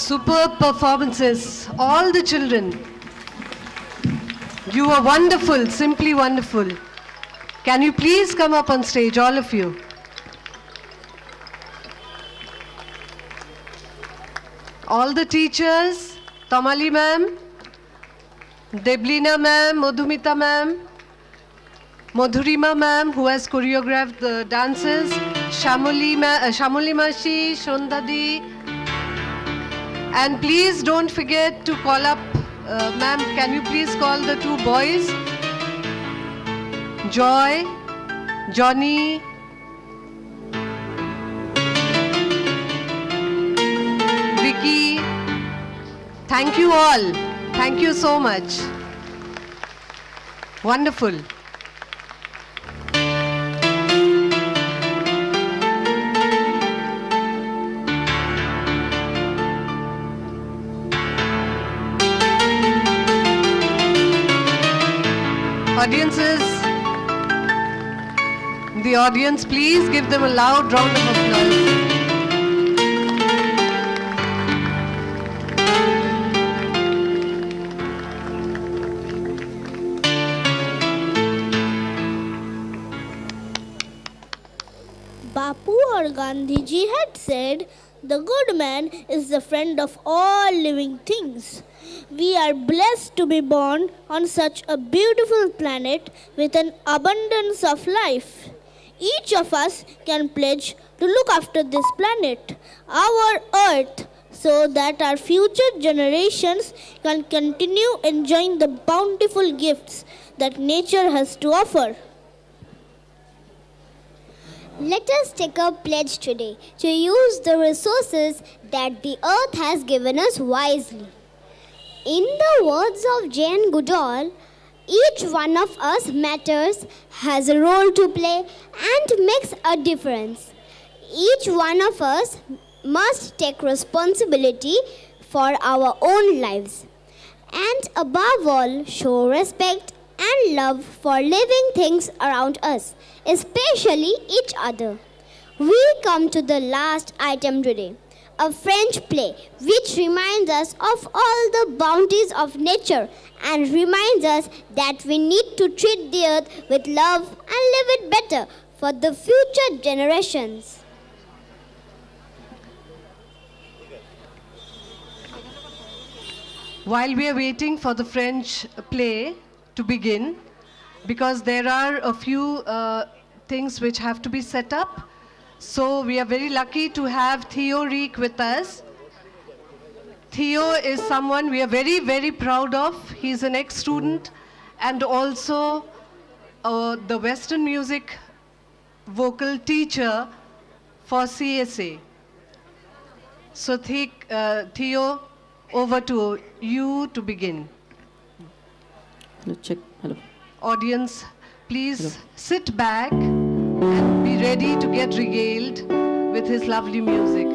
superb performances, all the children. You were wonderful, simply wonderful. Can you please come up on stage, all of you? All the teachers, Tamali ma'am, Deblina ma'am, Madhumita ma'am, Madhurima ma'am, who has choreographed the dances, Shamuli Mashi, Shondadi. And please don't forget to call up, ma'am, can you please call the two boys? Joy, Johnny, Vicky. Thank you all. Thank you so much. Wonderful. Audiences, the audience, please give them a loud round of applause. Bapu or Gandhiji had said, "The good man is the friend of all living things." We are blessed to be born on such a beautiful planet with an abundance of life. Each of us can pledge to look after this planet, our Earth, so that our future generations can continue enjoying the bountiful gifts that nature has to offer. Let us take a pledge today to use the resources that the earth has given us wisely. In the words of Jane Goodall, each one of us matters, has a role to play, and makes a difference. Each one of us must take responsibility for our own lives, and above all, show respect and love for living things around us, especially each other. We come to the last item today, a French play which reminds us of all the bounties of nature and reminds us that we need to treat the earth with love and live it better for the future generations. While we are waiting for the French play to begin, because there are a few things which have to be set up, so we are very lucky to have Theo Reek with us. Theo is someone we are very, very proud of. He's an ex-student and also the Western music vocal teacher for CSA. So Theo, over to you to begin. Hello, check. Hello. Audience, please sit back and be ready to get regaled with his lovely music.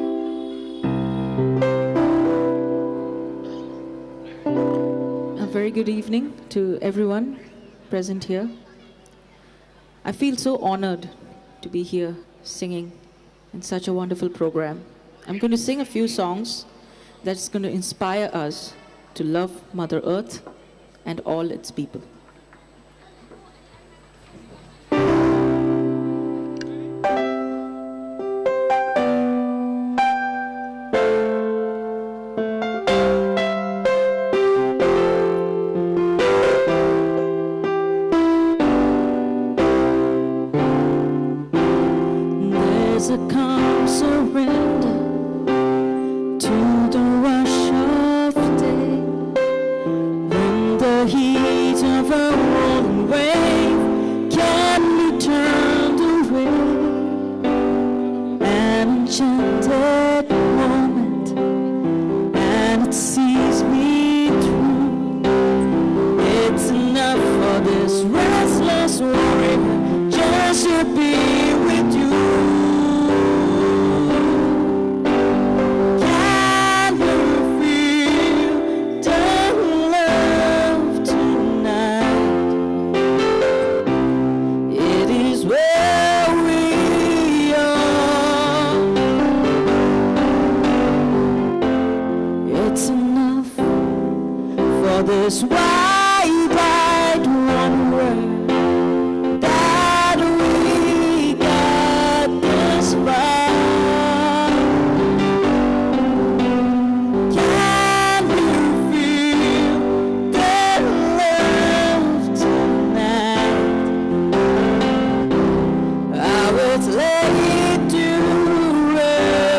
A very good evening to everyone present here. I feel so honored to be here singing in such a wonderful program. I'm going to sing a few songs that's going to inspire us to love Mother Earth and all its people. There's a calm surrender to the rush of day, when the heat of a rolling wave can be turned away. An enchanted moment, and it sees me through. It's enough for this restless warrior just to be with you. this wide wonder that we got this far. Can you feel the love tonight? I was laid to rest.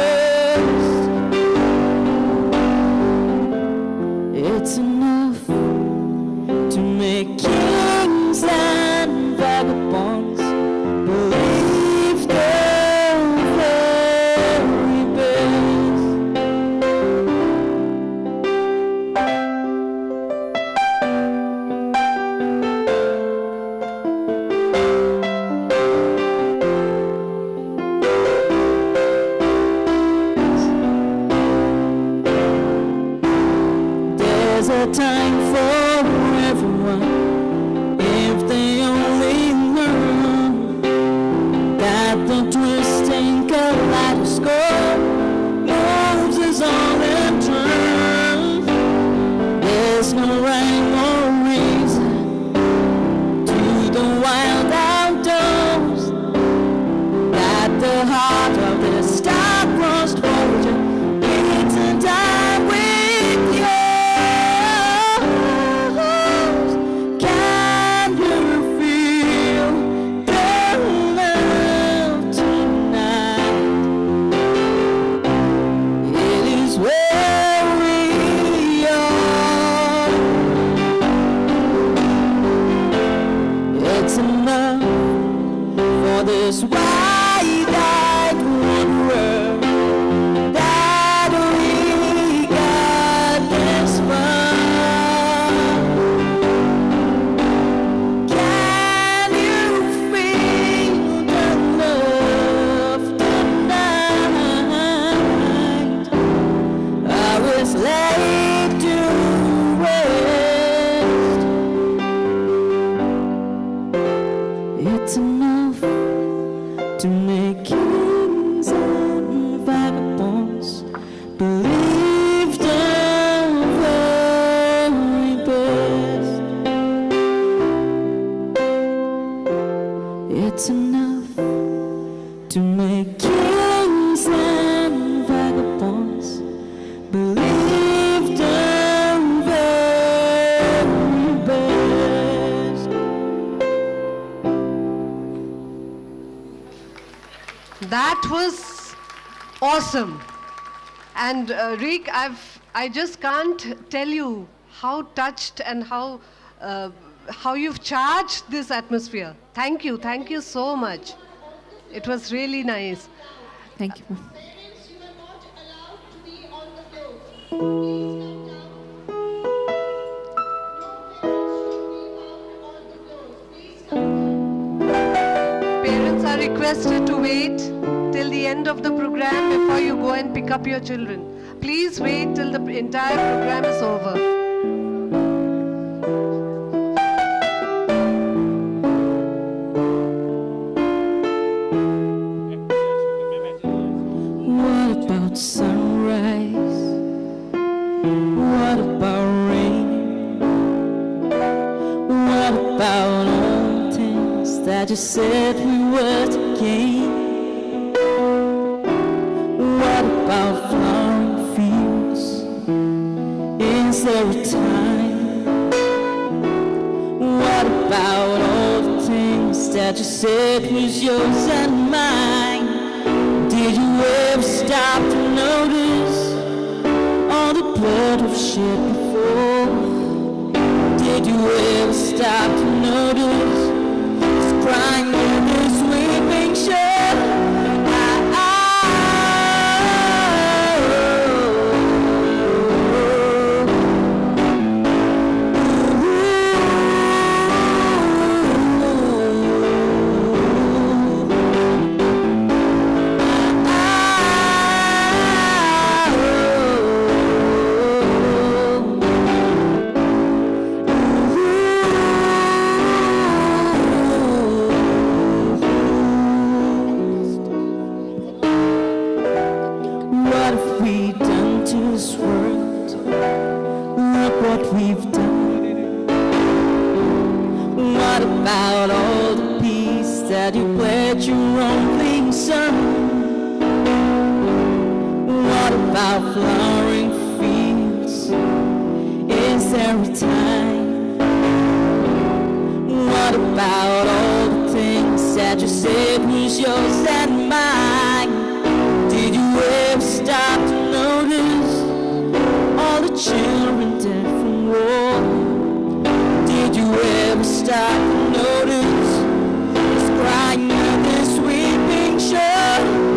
It's enough to make kings and vagabonds believe the very best. There's a time for everyone if they only learn that the twisting kaleidoscope moves us all in turn. There's no rhyme or reason to the wild outdoors, that the heart of the star-crossed voyager beats and die with yours. Can you feel the love tonight? It is where we are. It's enough for this wide-eyed wanderer that we got this far. Can you feel the love tonight? I was laid to rest. It's enough to make kings and vagabonds believe the very best. It's enough to make kings and vagabonds believe the very best. That was awesome. And Rick, I just can't tell you how touched and how you've charged this atmosphere. Thank you so much. It was really nice. Thank you. Parents are requested to wait till the end of the program before you go and pick up your children. Please wait till the entire program is over. What about sunrise? What about rain? What about all things that you said we were to gain? What about flowering fields? Is there a time? What about all the things that you said was yours and mine? Did you ever stop to notice all the blood we've shed before? Did you ever stop to notice us crying in this weeping shore? What have we done to this world? Look what we've done. What about all the peace that you pledged your own son? What about flowering fields? Is there a time? What about all the things that you said was yours and mine? Did you ever stop to notice all the children dead from war? Did you ever stop to notice this crying and this weeping shore?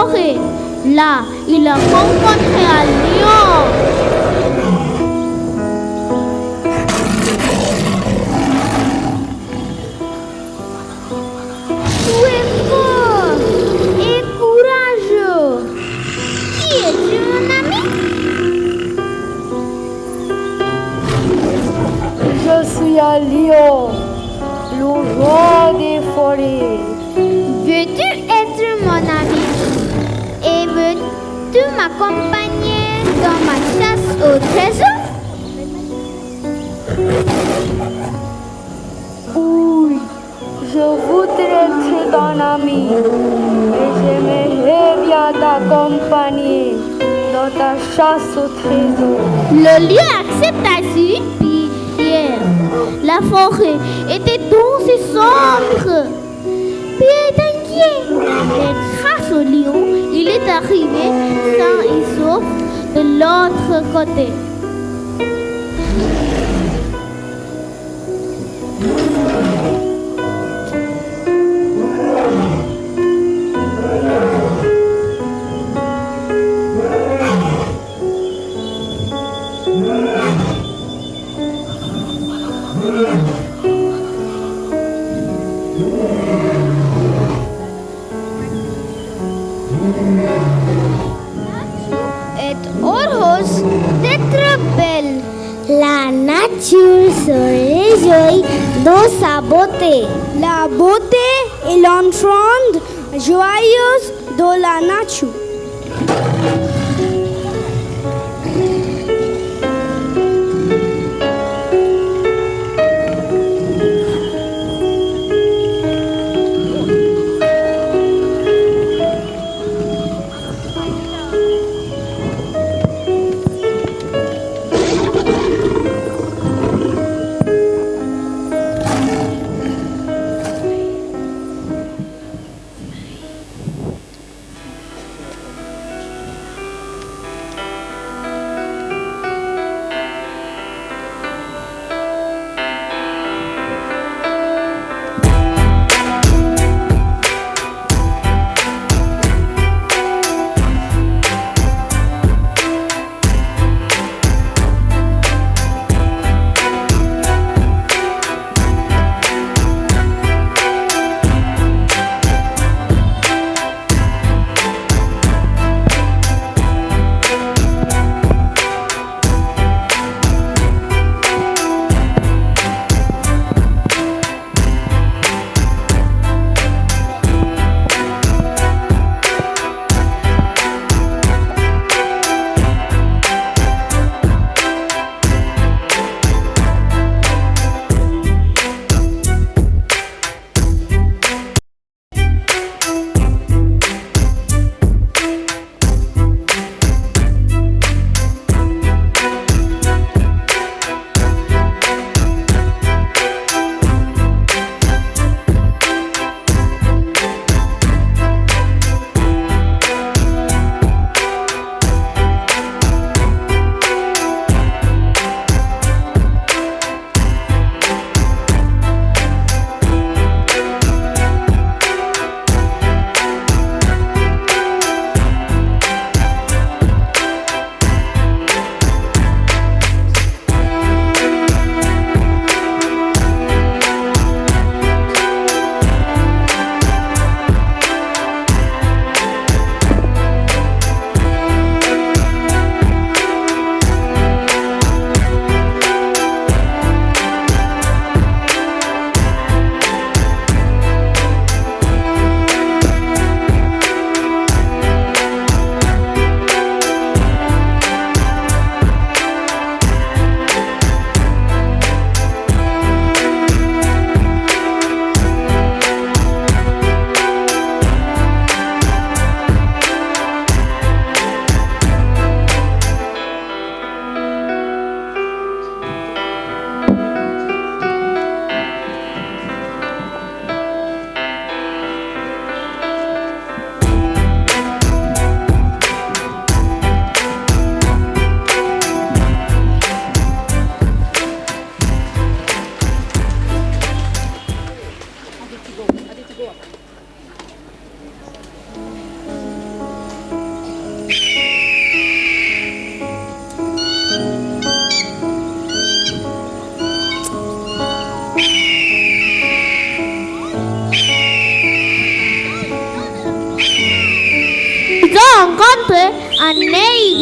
forêt. Là, il a rencontré un lion. Tu es fort et courageux. Qui es-tu, mon ami? Je suis un lion, le roi des forêts. Veux-tu être mon ami? Et veux-tu m'accompagner dans ma chasse au trésor? Oui, je voudrais être ton ami et j'aimerais bien t'accompagner dans ta chasse au trésor. Le lion accepte ainsi, puis fier. La forêt était douce et sombre. Puis inquiet, mais grâce au lion, il est arrivé sain et sauf de l'autre côté. Est heureuse d'être belle. La nature se réjouit de sa beauté. La beauté est l'entrande joyeuse de la nature.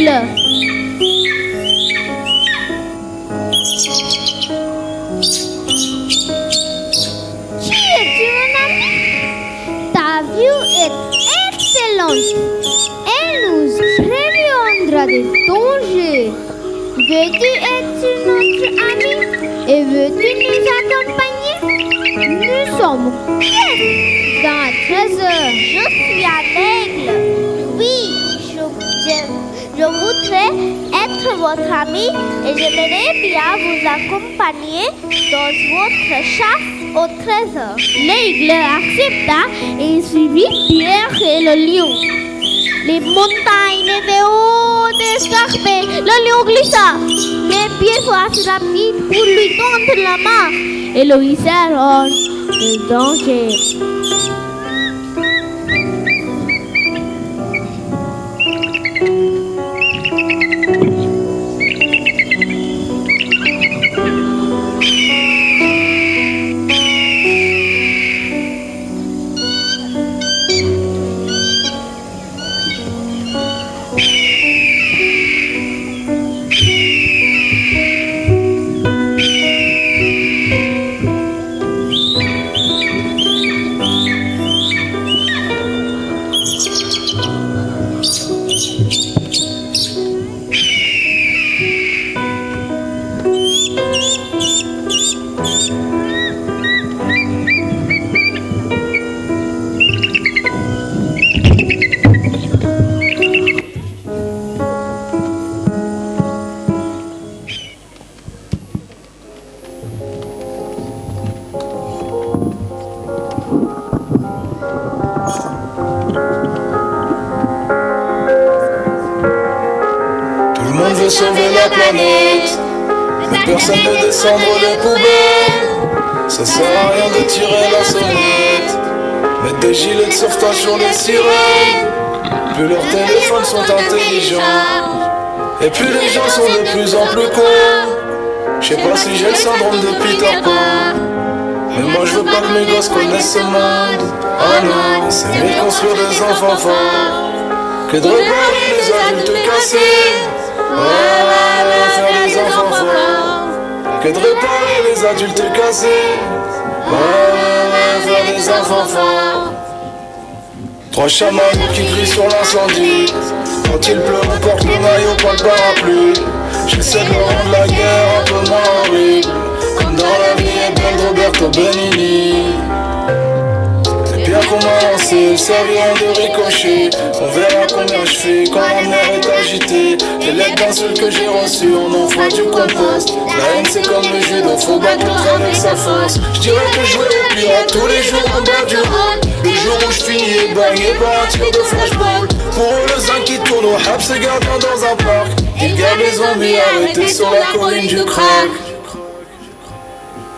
l'aigle. Qui es-tu, mon ami? Ta vue est excellente. Elle nous préviendra des dangers. Veux-tu être notre ami et veux-tu nous accompagner? Nous sommes d'un trésor. Je suis un aigle. Oui, je voudrais être votre ami et j'aimerais bien vous accompagner dans votre chasse au trésor. L'aigle accepta et suivit Pierre et le lion. Les montagnes étaient hautes et escarpées. Le lion glissa. Mais Pierre fut assez rapide pour lui tendre la main et le hisser hors du danger. Sauver la planète, mais personne ne descendre les poubelles. Ça sert à rien de tirer la sonnette, mettre des gilets de sauvetage sur les sirènes. Plus leurs téléphones sont intelligents, et plus les gens sont de plus en plus cons. Je sais pas si j'ai le syndrome de Peter Pan, mais moi je veux pas que mes gosses connaissent ce monde. Ah non, c'est mieux de construire des enfants forts que de réparer les adultes cassés. Ouais, faire des enfants forts que de réparer les adultes cassés. Ouais, faire des enfants forts. Trois chamans qui crient sur l'incendie. Quand il pleut, on porte le maillot, pas le parapluie. J'essaie de rendre la guerre un peu moins horrible, comme dans la vie est belle de Roberto Benigni. Bien qu'on m'a lancé, le servir de ricochet. On verra combien je fais quand la mer est agitée. Les lettres d'insultes que j'ai reçues, on en fera du compost. La haine c'est comme le judo, faut battre l'autre avec sa force. Je dirais que jouer au pirate tous les jours en bas du rôle. Le jour où je finis et bagné par un tir de flashball. Pour eux le zinc qui tourne au hab, c'est gardien dans un parc. Ils gardent les zombies arrêtés sur la colline du crack.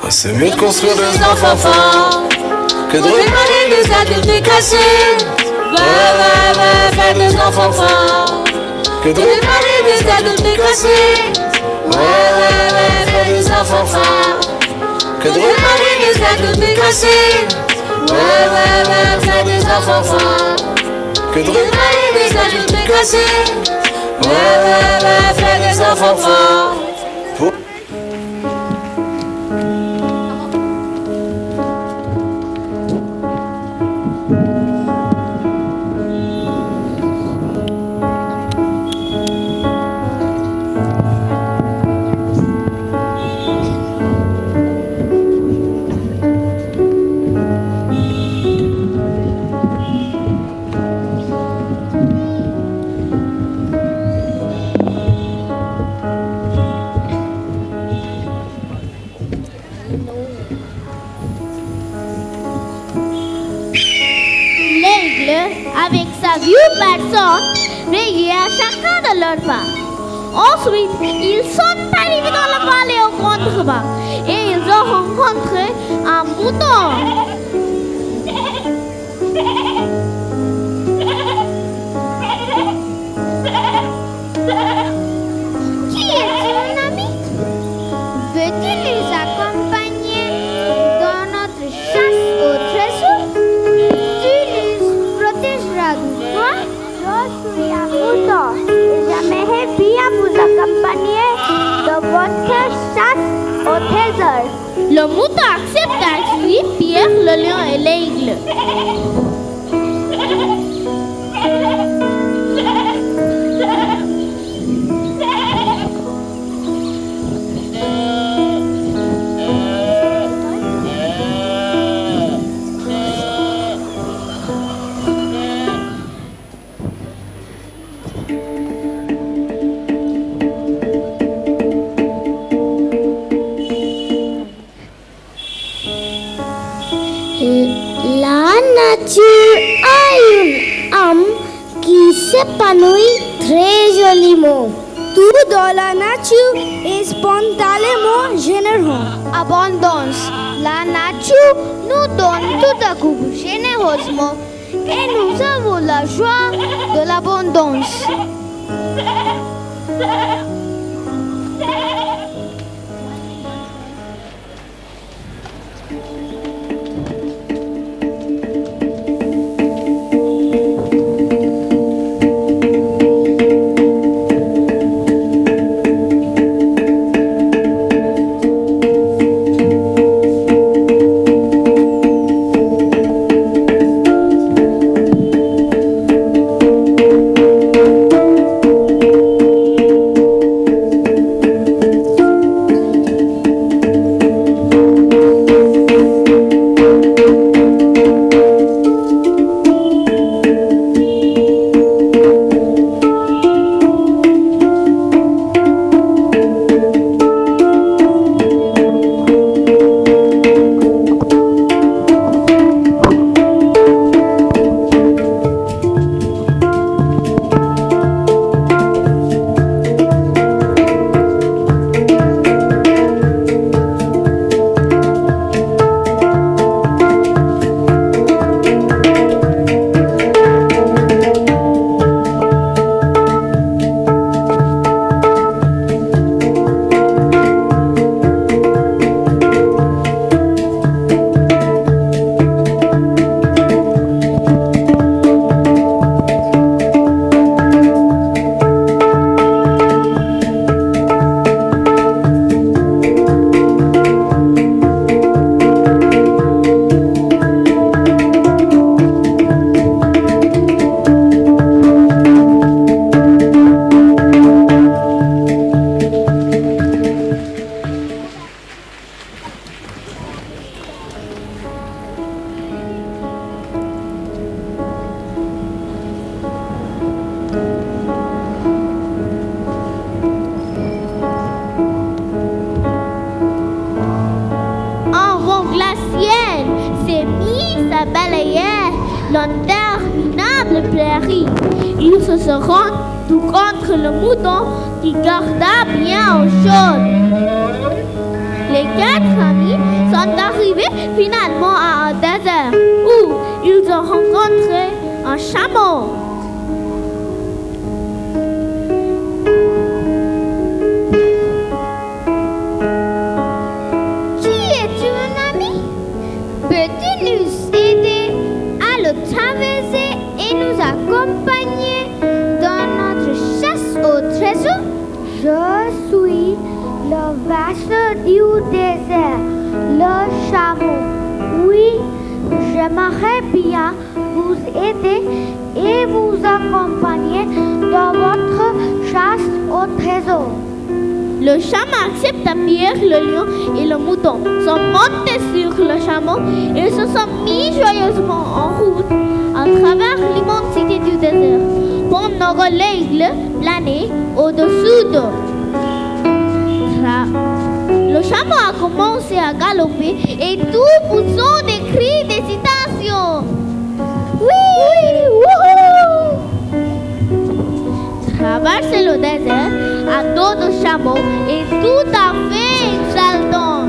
Ah, c'est mieux de construire des enfants forts que de réparer les adultes cassés. Ouais, faire des enfants forts que de réparer les adultes cassés. Ouais, faire des enfants forts que de réparer les adultes cassés. Ouais, faire des enfants forts que de réparer les adultes cassés. Ouais, faire des enfants forts. Avec sa vue perçante, veillait à chacun de leurs pas. Ensuite, ils sont arrivés dans la vallée au contrebas et ils ont rencontré un mouton. Qui es-tu, mon ami? Veux-tu nous accompagner dans notre chasse au trésor? Tu nous protégeras du froid? Je suis un mouton et j'aimerais votre chasse au trésor. Le mouton accepte à suivre Pierre, le lion et l'aigle. La nature a une âme qui s'épanouit très joliment. Tout dans la nature est spontanément généreux. Abondance. La nature nous donne tout à coup généreusement et nous avons la joie de l'abondance. L'interminable prairie. Ils se rendent tout contre le mouton qui garda bien au chaud. Les 4 amis sont arrivés finalement à un désert où ils ont rencontré un chameau. Qui es-tu, mon ami? Peux-tu nous aider à le traverser et nous accompagner dans notre chasse au trésor? Je suis le vache du désert, le chameau. Oui, j'aimerais bien vous aider et vous accompagner dans votre chasse au trésor. Le chameau accepte Pierre, le lion et le mouton sont montés sur le chameau et se sont mis joyeusement en route à travers l'immensité du désert pendant que l'aigle planait au-dessous d'eux. Le chameau a commencé à galoper et tout poussant des cris d'excitation. Oui, wouhou! Traverser le désert à dos de chameau est tout à fait exaltant.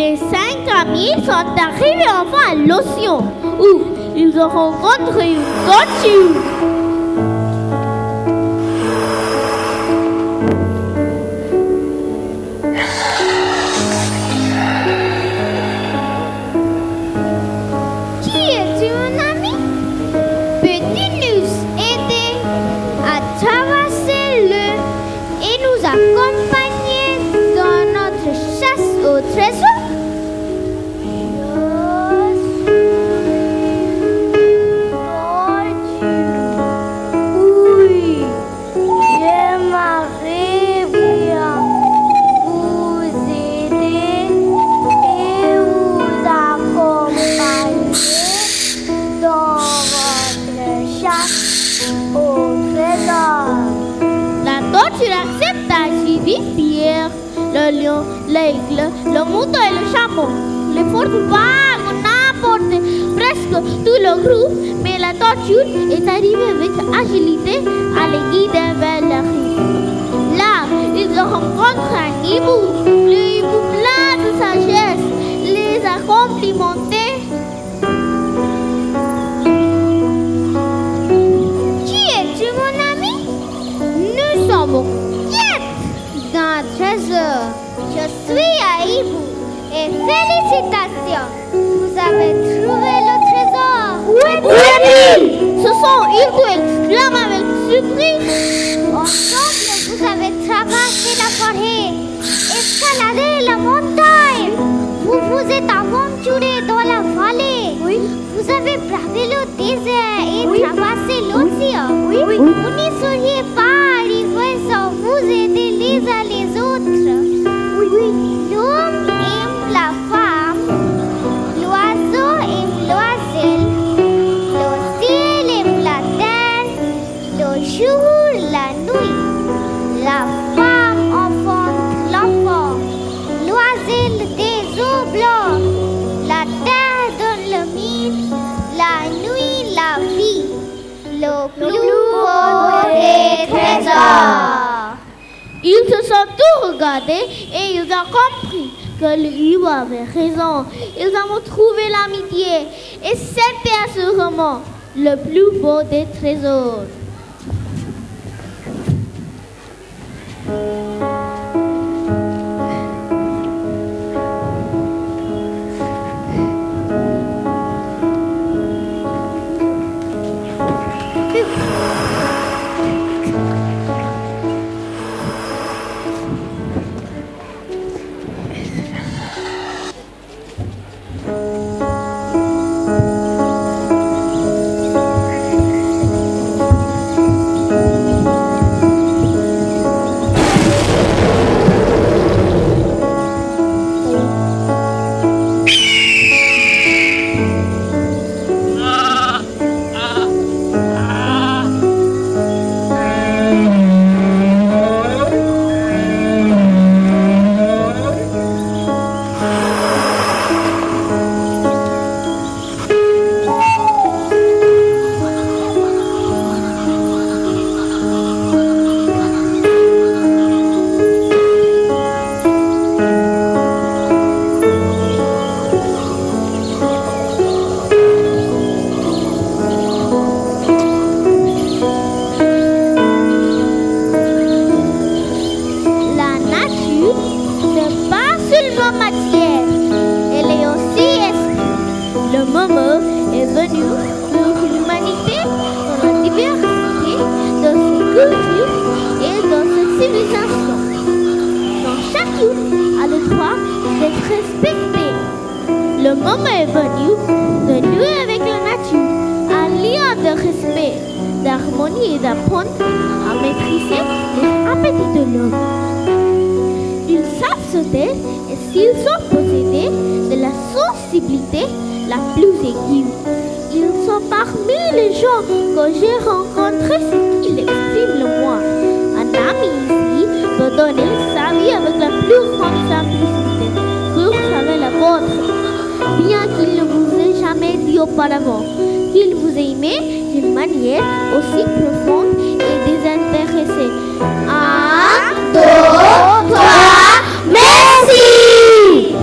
Les 5 amis sont arrivés enfin à l'océan où ils ont rencontré une tortue. Qui es-tu, mon ami? Peux-tu nous aider à traverser le et nous accompagner dans notre chasse au trésor? Oui, j'aimerais bien vous aider et vous accompagner dans votre chasse au trésor. La tortue accepte à suivi Pierre, le lion, l'aigle, le mouton et le chameau. Les fortes vagues ont emporté presque tout le groupe, mais la tortue est arrivée avec agilité à les guider vers la rive. Là, ils ont rencontré un hibou, le hibou plein de sagesse les a complimentés. Qui es-tu, mon ami? Nous sommes au quête d'un trésor. Je suis un hibou et félicitations, vous avez trouvé le trésor. Oui, ce sont hibou exclame avec surprise. Ensemble, vous avez traversé la forêt, escaladé la montagne. Vous vous êtes aventuré dans la vallée. Oui. Vous avez bravé le désert et traversé l'océan. Oui. Vous n'y seriez pas arrivés sans vous aider les uns les autres. L'homme aime la femme, l'oiseau aime l'oiselle, le ciel aime la terre, le jour la nuit. La femme enfante l'enfant, l'oiselle des eaux blanches, la terre donne le mille, la nuit la vie, le plus beau des trésors. Ils se sont tous regardés et ils ont compris que le hibou avait raison. Ils ont trouvé l'amitié et c'était assurément le plus beau des trésors. Le moment est venu de nouer avec la nature, un lien de respect, d'harmonie et d'apprendre à maîtriser les appétits de l'homme. Ils savent se taire et s'ils sont possédés de la sensibilité la plus aiguë. Ils sont parmi les gens que j'ai rencontrés ce qu'ils expriment le moins. Un ami ici peut donner sa vie avec la plus grande simplicité. Vous savez la vôtre. Bien qu'il ne vous ait jamais dit auparavant qu'il vous aimait d'une manière aussi profonde et désintéressée. 1, 2, 3, merci!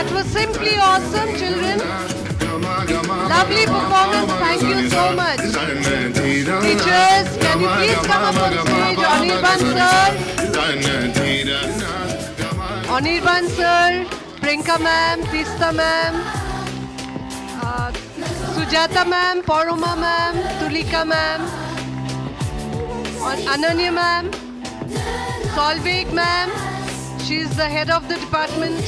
That was simply awesome, children. Lovely performance. Thank you so much. Teachers, can you please come up on stage? Anirban sir. Anirban sir, Prinka ma'am, Tista ma'am, Sujata ma'am, Paroma ma'am, Tulika ma'am, Ananya ma'am, Solveig ma'am. She is the head of the Department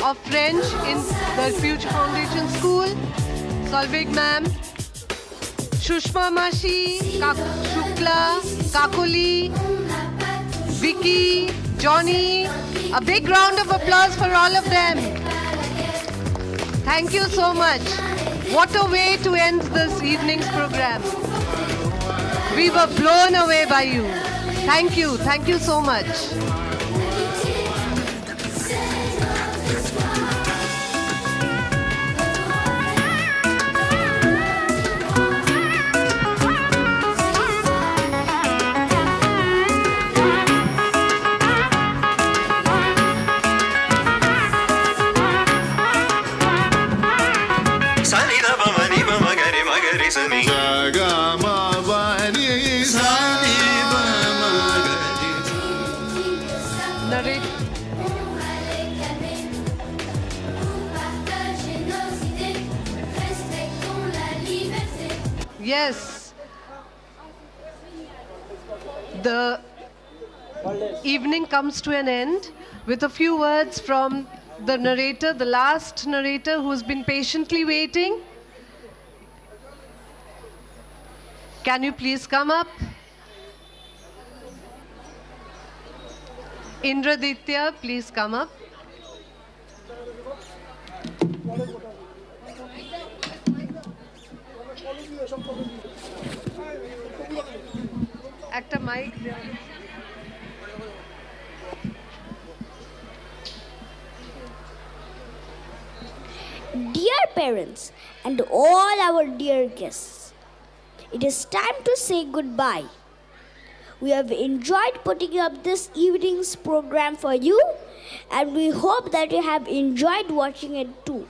of French in the Future Foundation School. Solveig ma'am. Shushma Mashi, Shukla, Kakuli, Vicky, Johnny. A big round of applause for all of them. Thank you so much. What a way to end this evening's program. We were blown away by you. Thank you. Thank you so much. Yes, the evening comes to an end with a few words from the narrator, the last narrator who's been patiently waiting. Can you please come up? Indraditya, please come up. Actor Mike. Dear parents and all our dear guests, it is time to say goodbye. We have enjoyed putting up this evening's program for you, and we hope that you have enjoyed watching it too.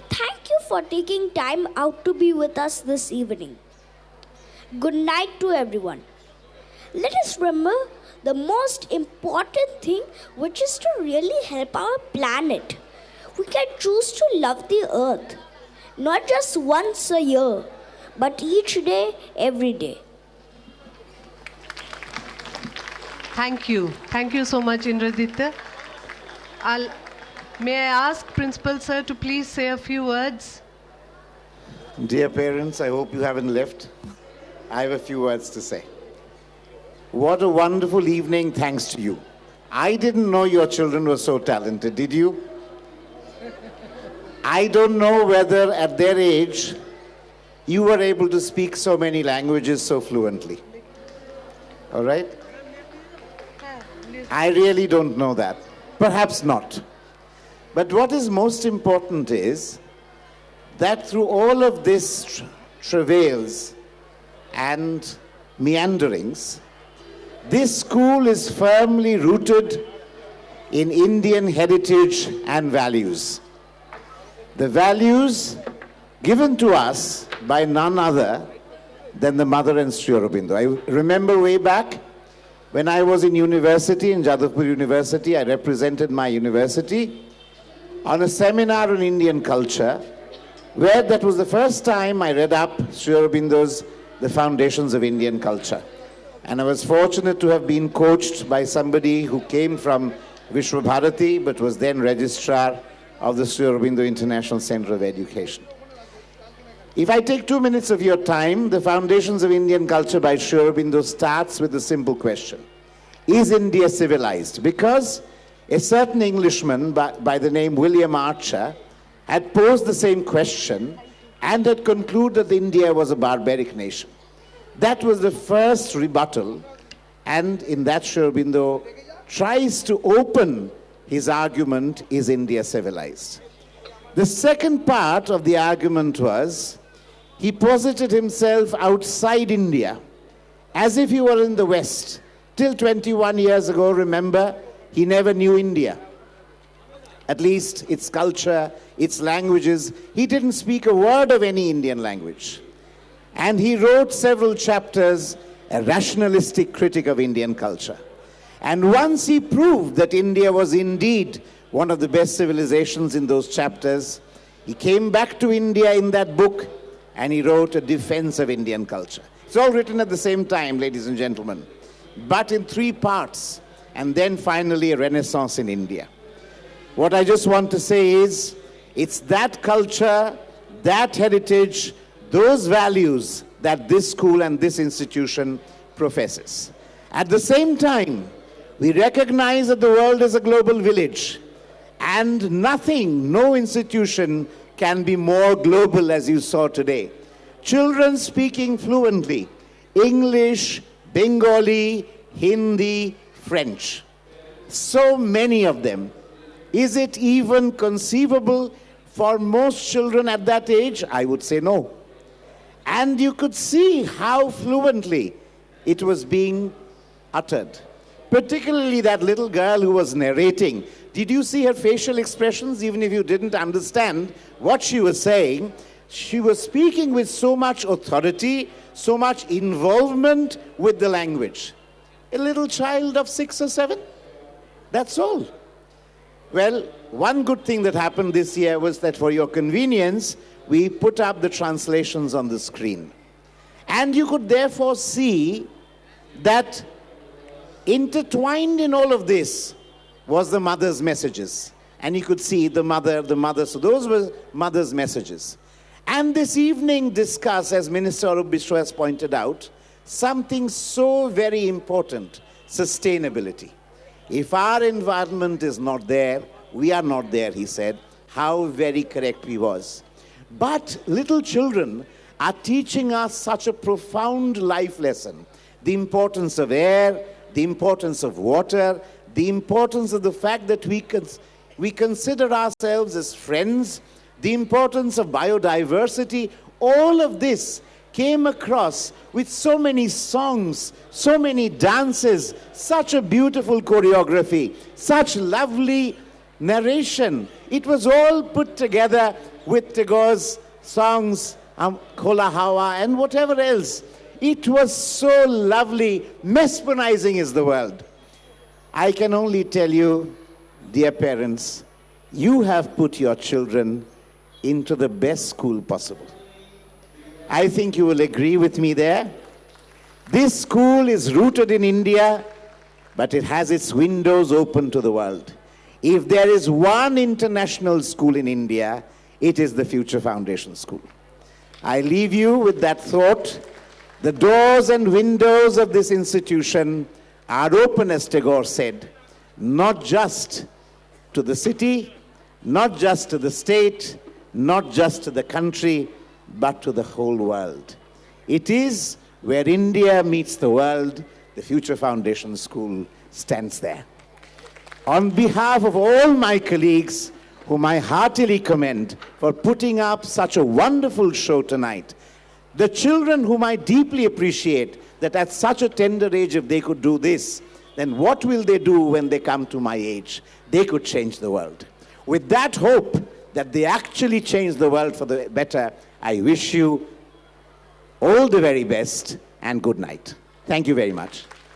Thank you for taking time out to be with us this evening. Good night to everyone. Let us remember the most important thing, which is to really help our planet. We can choose to love the earth, not just once a year, but each day, every day. Thank you. Thank you so much, Indraditya. May I ask Principal Sir to please say a few words? Dear parents, I hope you haven't left. I have a few words to say. What a wonderful evening, thanks to you. I didn't know your children were so talented, did you? I don't know whether at their age you were able to speak so many languages so fluently. All right? I really don't know that. Perhaps not. But what is most important is that through all of this travails and meanderings, this school is firmly rooted in Indian heritage and values. The values given to us by none other than the mother and Sri Aurobindo. I remember way back when I was in university, in Jadavpur University, I represented my university on a seminar on Indian culture, where that was the first time I read up Sri Aurobindo's The Foundations of Indian Culture. And I was fortunate to have been coached by somebody who came from Vishwabharati, but was then registrar of the Sri Aurobindo International Center of Education. If I take 2 minutes of your time, The Foundations of Indian Culture by Sri Aurobindo starts with a simple question. Is India civilized? Because a certain Englishman by the name William Archer had posed the same question and had concluded that India was a barbaric nation. That was the first rebuttal, and in that Sri Aurobindo tries to open his argument, is India civilized? The second part of the argument was, he posited himself outside India, as if he were in the West. Till 21 years ago, remember, he never knew India. at least its culture, its languages. He didn't speak a word of any Indian language. And he wrote several chapters, a rationalistic critic of Indian culture. And once he proved that India was indeed one of the best civilizations in those chapters, he came back to India in that book and he wrote a defense of Indian culture. It's all written at the same time, ladies and gentlemen, but in 3 parts, and then finally a renaissance in India. What I just want to say is, it's that culture, that heritage, those values that this school and this institution professes. At the same time, we recognize that the world is a global village, and nothing, no institution can be more global as you saw today. Children speaking fluently English, Bengali, Hindi, French. So many of them. Is it even conceivable for most children at that age? I would say no. And you could see how fluently it was being uttered. Particularly that little girl who was narrating. Did you see her facial expressions, even if you didn't understand what she was saying? She was speaking with so much authority, so much involvement with the language. A little child of 6 or 7? That's all. Well, one good thing that happened this year was that for your convenience, we put up the translations on the screen. And you could therefore see that intertwined in all of this was the mother's messages. And you could see the mother. So those were mother's messages. And this evening discuss, as Minister Arup Bishwa has pointed out, something so very important, sustainability. If our environment is not there, we are not there, he said. How very correct he was. But little children are teaching us such a profound life lesson. The importance of air, the importance of water, the importance of the fact that we consider ourselves as friends, the importance of biodiversity. All of this came across with so many songs, so many dances, such a beautiful choreography, such lovely narration. It was all put together with Tagore's songs, Khola Hawa and whatever else. It was so lovely, mesmerizing is the word. I can only tell you, dear parents, you have put your children into the best school possible. I think you will agree with me there. This school is rooted in India, but it has its windows open to the world. If there is one international school in India, it is the Future Foundation School. I leave you with that thought. The doors and windows of this institution are open, as Tagore said, not just to the city, not just to the state, not just to the country, but to the whole world. It is where India meets the world. The Future Foundation School stands there. On behalf of all my colleagues, whom I heartily commend for putting up such a wonderful show tonight, the children whom I deeply appreciate, that at such a tender age, if they could do this, then what will they do when they come to my age? They could change the world. With that hope that they actually change the world for the better, I wish you all the very best and good night. Thank you very much.